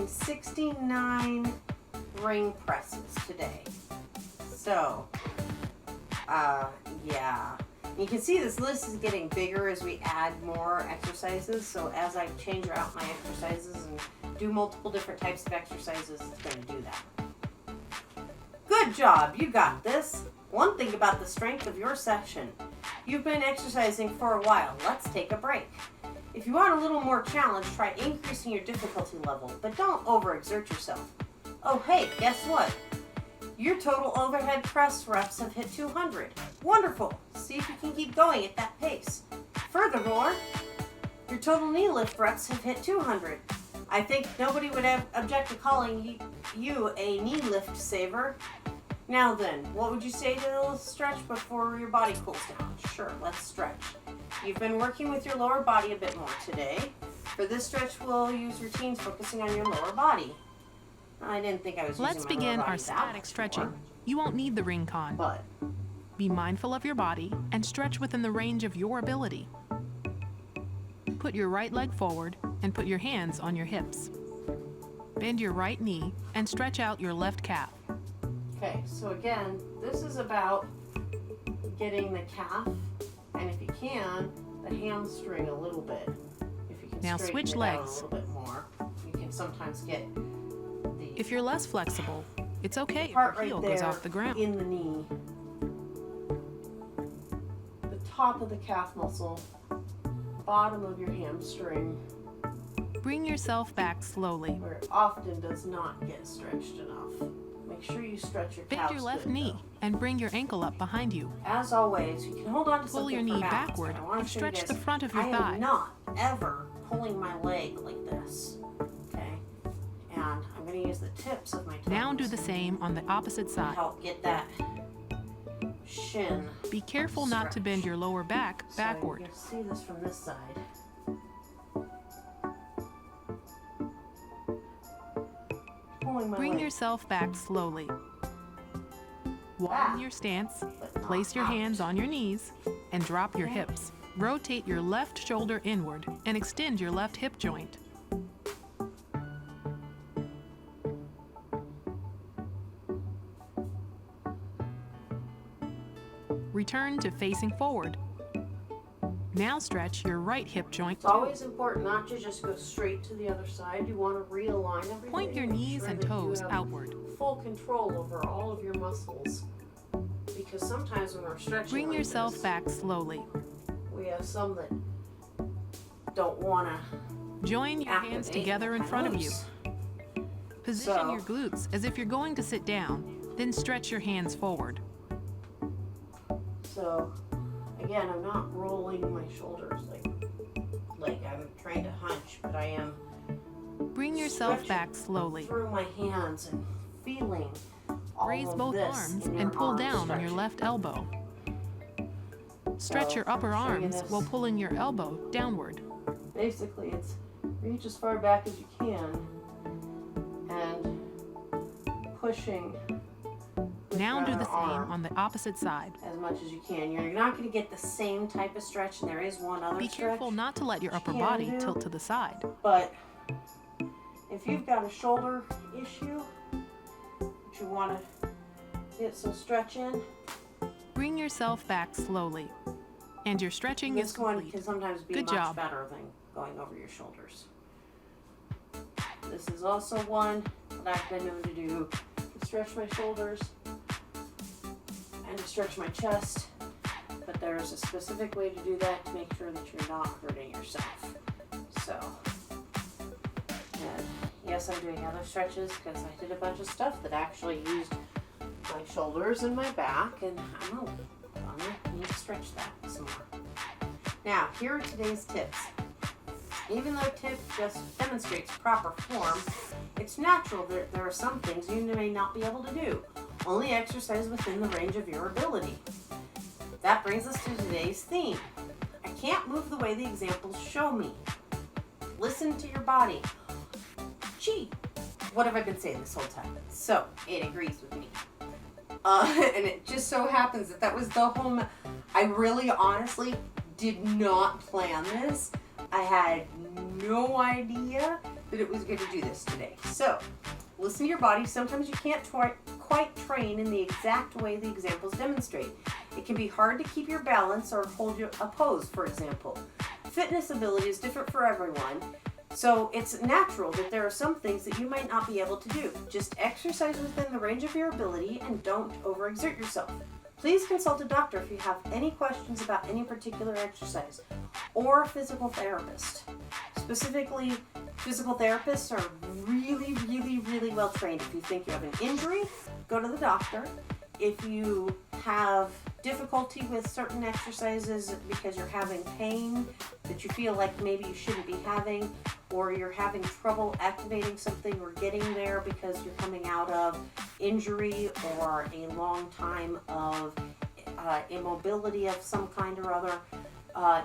769 ring presses today. So, yeah. You can see this list is getting bigger as we add more exercises. So as I change out my exercises and do multiple different types of exercises, it's going to do that. Good job, you got this. One thing about the strength of your session, you've been exercising for a while. Let's take a break. If you want a little more challenge, try increasing your difficulty level, but don't overexert yourself. Oh hey, guess what? Your total overhead press reps have hit 200. Wonderful. See if you can keep going at that pace. Furthermore, your total knee lift reps have hit 200. I think nobody would object to calling you a knee lift saver. Now then, what would you say to a stretch before your body cools down? Sure, let's stretch. You've been working with your lower body a bit more today. For this stretch, we'll use routines focusing on your lower body. I didn't think I was Let's using my begin lower our body that static much stretching. more, You won't need the ring con. but Be mindful of your body and stretch within the range of your ability. Put your right leg forward and put your hands on your hips. Bend your right knee and stretch out your left calf. okay, so again, this is about getting the calf, and if you can, the hamstring a little bit. If you can Now straighten switch it out legs. a little bit more, you can sometimes get the If you're less flexible, it's okay if your part right heel there goes off the ground. in the knee, the top of the calf muscle, bottom of your hamstring, Bring yourself back slowly. where it often does not get stretched enough. Make sure you stretch your Bend calves your left good, knee though. and bring your ankle up behind you. As always, you can hold on to Pull something your for knee balance, backward but I wanna and show you stretch guys, the front of your I thigh. am not ever pulling my leg like this, okay? And I'm going to use the tips of my toes Now do the same on the opposite to side. help get that shin. Be careful not to bend stretch. your lower back So backward. you can see this from this side. Pulling my Bring leg, yourself back slowly. Widen Back, your stance, but not place your out. hands on your knees, and drop your Okay. hips. Rotate your left shoulder inward and extend your left hip joint. Return to facing forward. Now stretch your right hip joint. It's always important not to just go straight to the other side. You want to realign everything. Point your make knees sure and that you toes have outward. full control over all of your muscles. Because sometimes when we're stretching Bring like yourself this, back slowly. we have some that don't want to Join your hands together in front of you. Position So- your glutes as if you're going to sit down, then stretch your hands forward. So, again, I'm not rolling my shoulders like I'm trying to hunch, but I am Bring yourself stretching back slowly. through my hands and feeling all Raise of both this arms in your and pull arm down on your stretching. left elbow. Stretch So, your upper show you arms this. while pulling your elbow downward. Basically, it's reach as far back as you can and pushing with Now your do the other same arm on the opposite side. as much as you can. You're not going to get the same type of stretch, and there is one other Be stretch. careful not to let your upper can body do. tilt to the side. But if you've got a shoulder issue that you want to get some stretch in, Bring yourself back slowly. And your stretching is this one complete. can sometimes be Good much job. better than going over your shoulders. This is also one that I've been known to do to stretch my shoulders and to stretch my chest, but there's a specific way to do that to make sure that you're not hurting yourself. So, and yes, I'm doing other stretches because I did a bunch of stuff that actually used my shoulders and my back, and I'm gonna need to stretch that some more. Now, here are today's tips. Even though tip just demonstrates proper form, it's natural that there are some things you may not be able to do. Only exercise within the range of your ability. That brings us to today's theme. I can't move the way the examples show me. Listen to your body. Gee, what have I been saying this whole time? So, it agrees with me. And it just so happens that that was the whole... I really honestly did not plan this. I had no idea that it was going to do this today. So, listen to your body. Sometimes you can't quite train in the exact way the examples demonstrate. It can be hard to keep your balance or hold a pose, for example. Fitness ability is different for everyone, so it's natural that there are some things that you might not be able to do. Just exercise within the range of your ability and don't overexert yourself. Please consult a doctor if you have any questions about any particular exercise, or a physical therapist. Specifically, physical therapists are really well trained. If you think you have an injury, go to the doctor. If you have difficulty with certain exercises because you're having pain that you feel like maybe you shouldn't be having, or you're having trouble activating something or getting there because you're coming out of injury or a long time of immobility of some kind or other,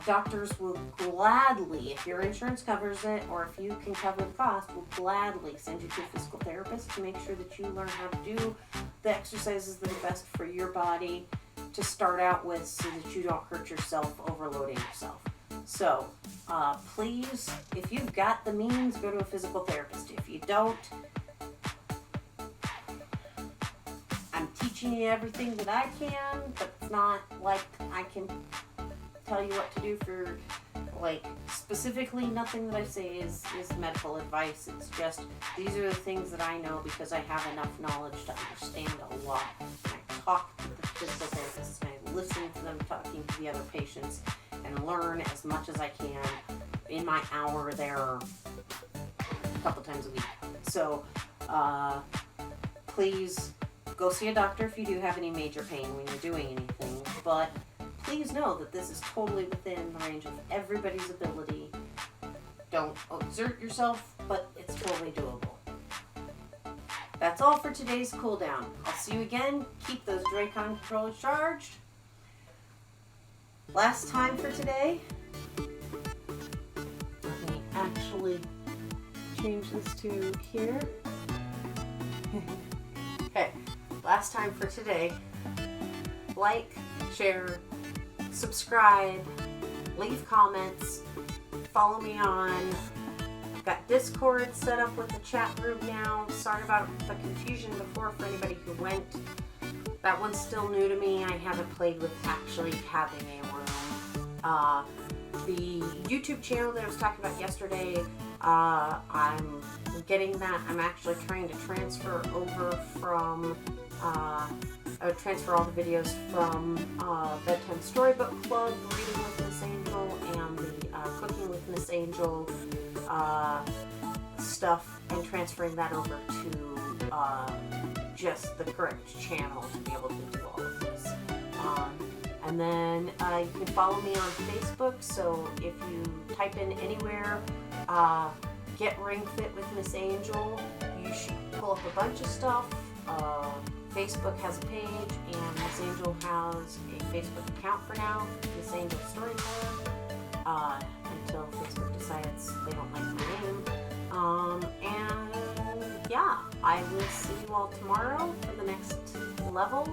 doctors will gladly, if your insurance covers it or if you can cover the cost, will gladly send you to a physical therapist to make sure that you learn how to do the exercises that are best for your body to start out with, so that you don't hurt yourself overloading yourself. So please, if you've got the means, go to a physical therapist. If you don't, I'm teaching you everything that I can, but it's not like I can tell you what to do for, like, specifically nothing that I say is medical advice. It's just, these are the things that I know because I have enough knowledge to understand a lot. And I talk to the physical therapists and I listen to them talking to the other patients and learn as much as I can in my hour there a couple times a week. So please go see a doctor if you do have any major pain when you're doing anything, but please know that this is totally within the range of everybody's ability. Don't exert yourself, but it's totally doable. That's all for today's cool down. I'll see you again. Keep those Dracon controllers charged. Last time for today. Let me actually change this to here. Okay, last time for today. Like, share, subscribe, leave comments, follow me on. I've got Discord set up with the chat group now. Sorry about the confusion before for anybody who went. That one's still new to me. I haven't played with actually having a room. The YouTube channel that I was talking about yesterday, I'm getting that. I'm actually trying to transfer over from transfer all the videos from Bedtime Storybook Club, Reading with Miss Angel, and the Cooking with Miss Miss Angel stuff and transferring that over to just the correct channel to be able to do all of this. And then you can follow me on Facebook, so if you type in anywhere, Get Ring Fit with Miss Angel, you should pull up a bunch of stuff. Facebook has a page, and Miss Angel has a Facebook account for now, Miss Angel Storyteller, until Facebook decides they don't like my name. And yeah, I will see you all tomorrow for the next level,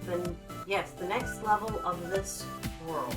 the next level of this world.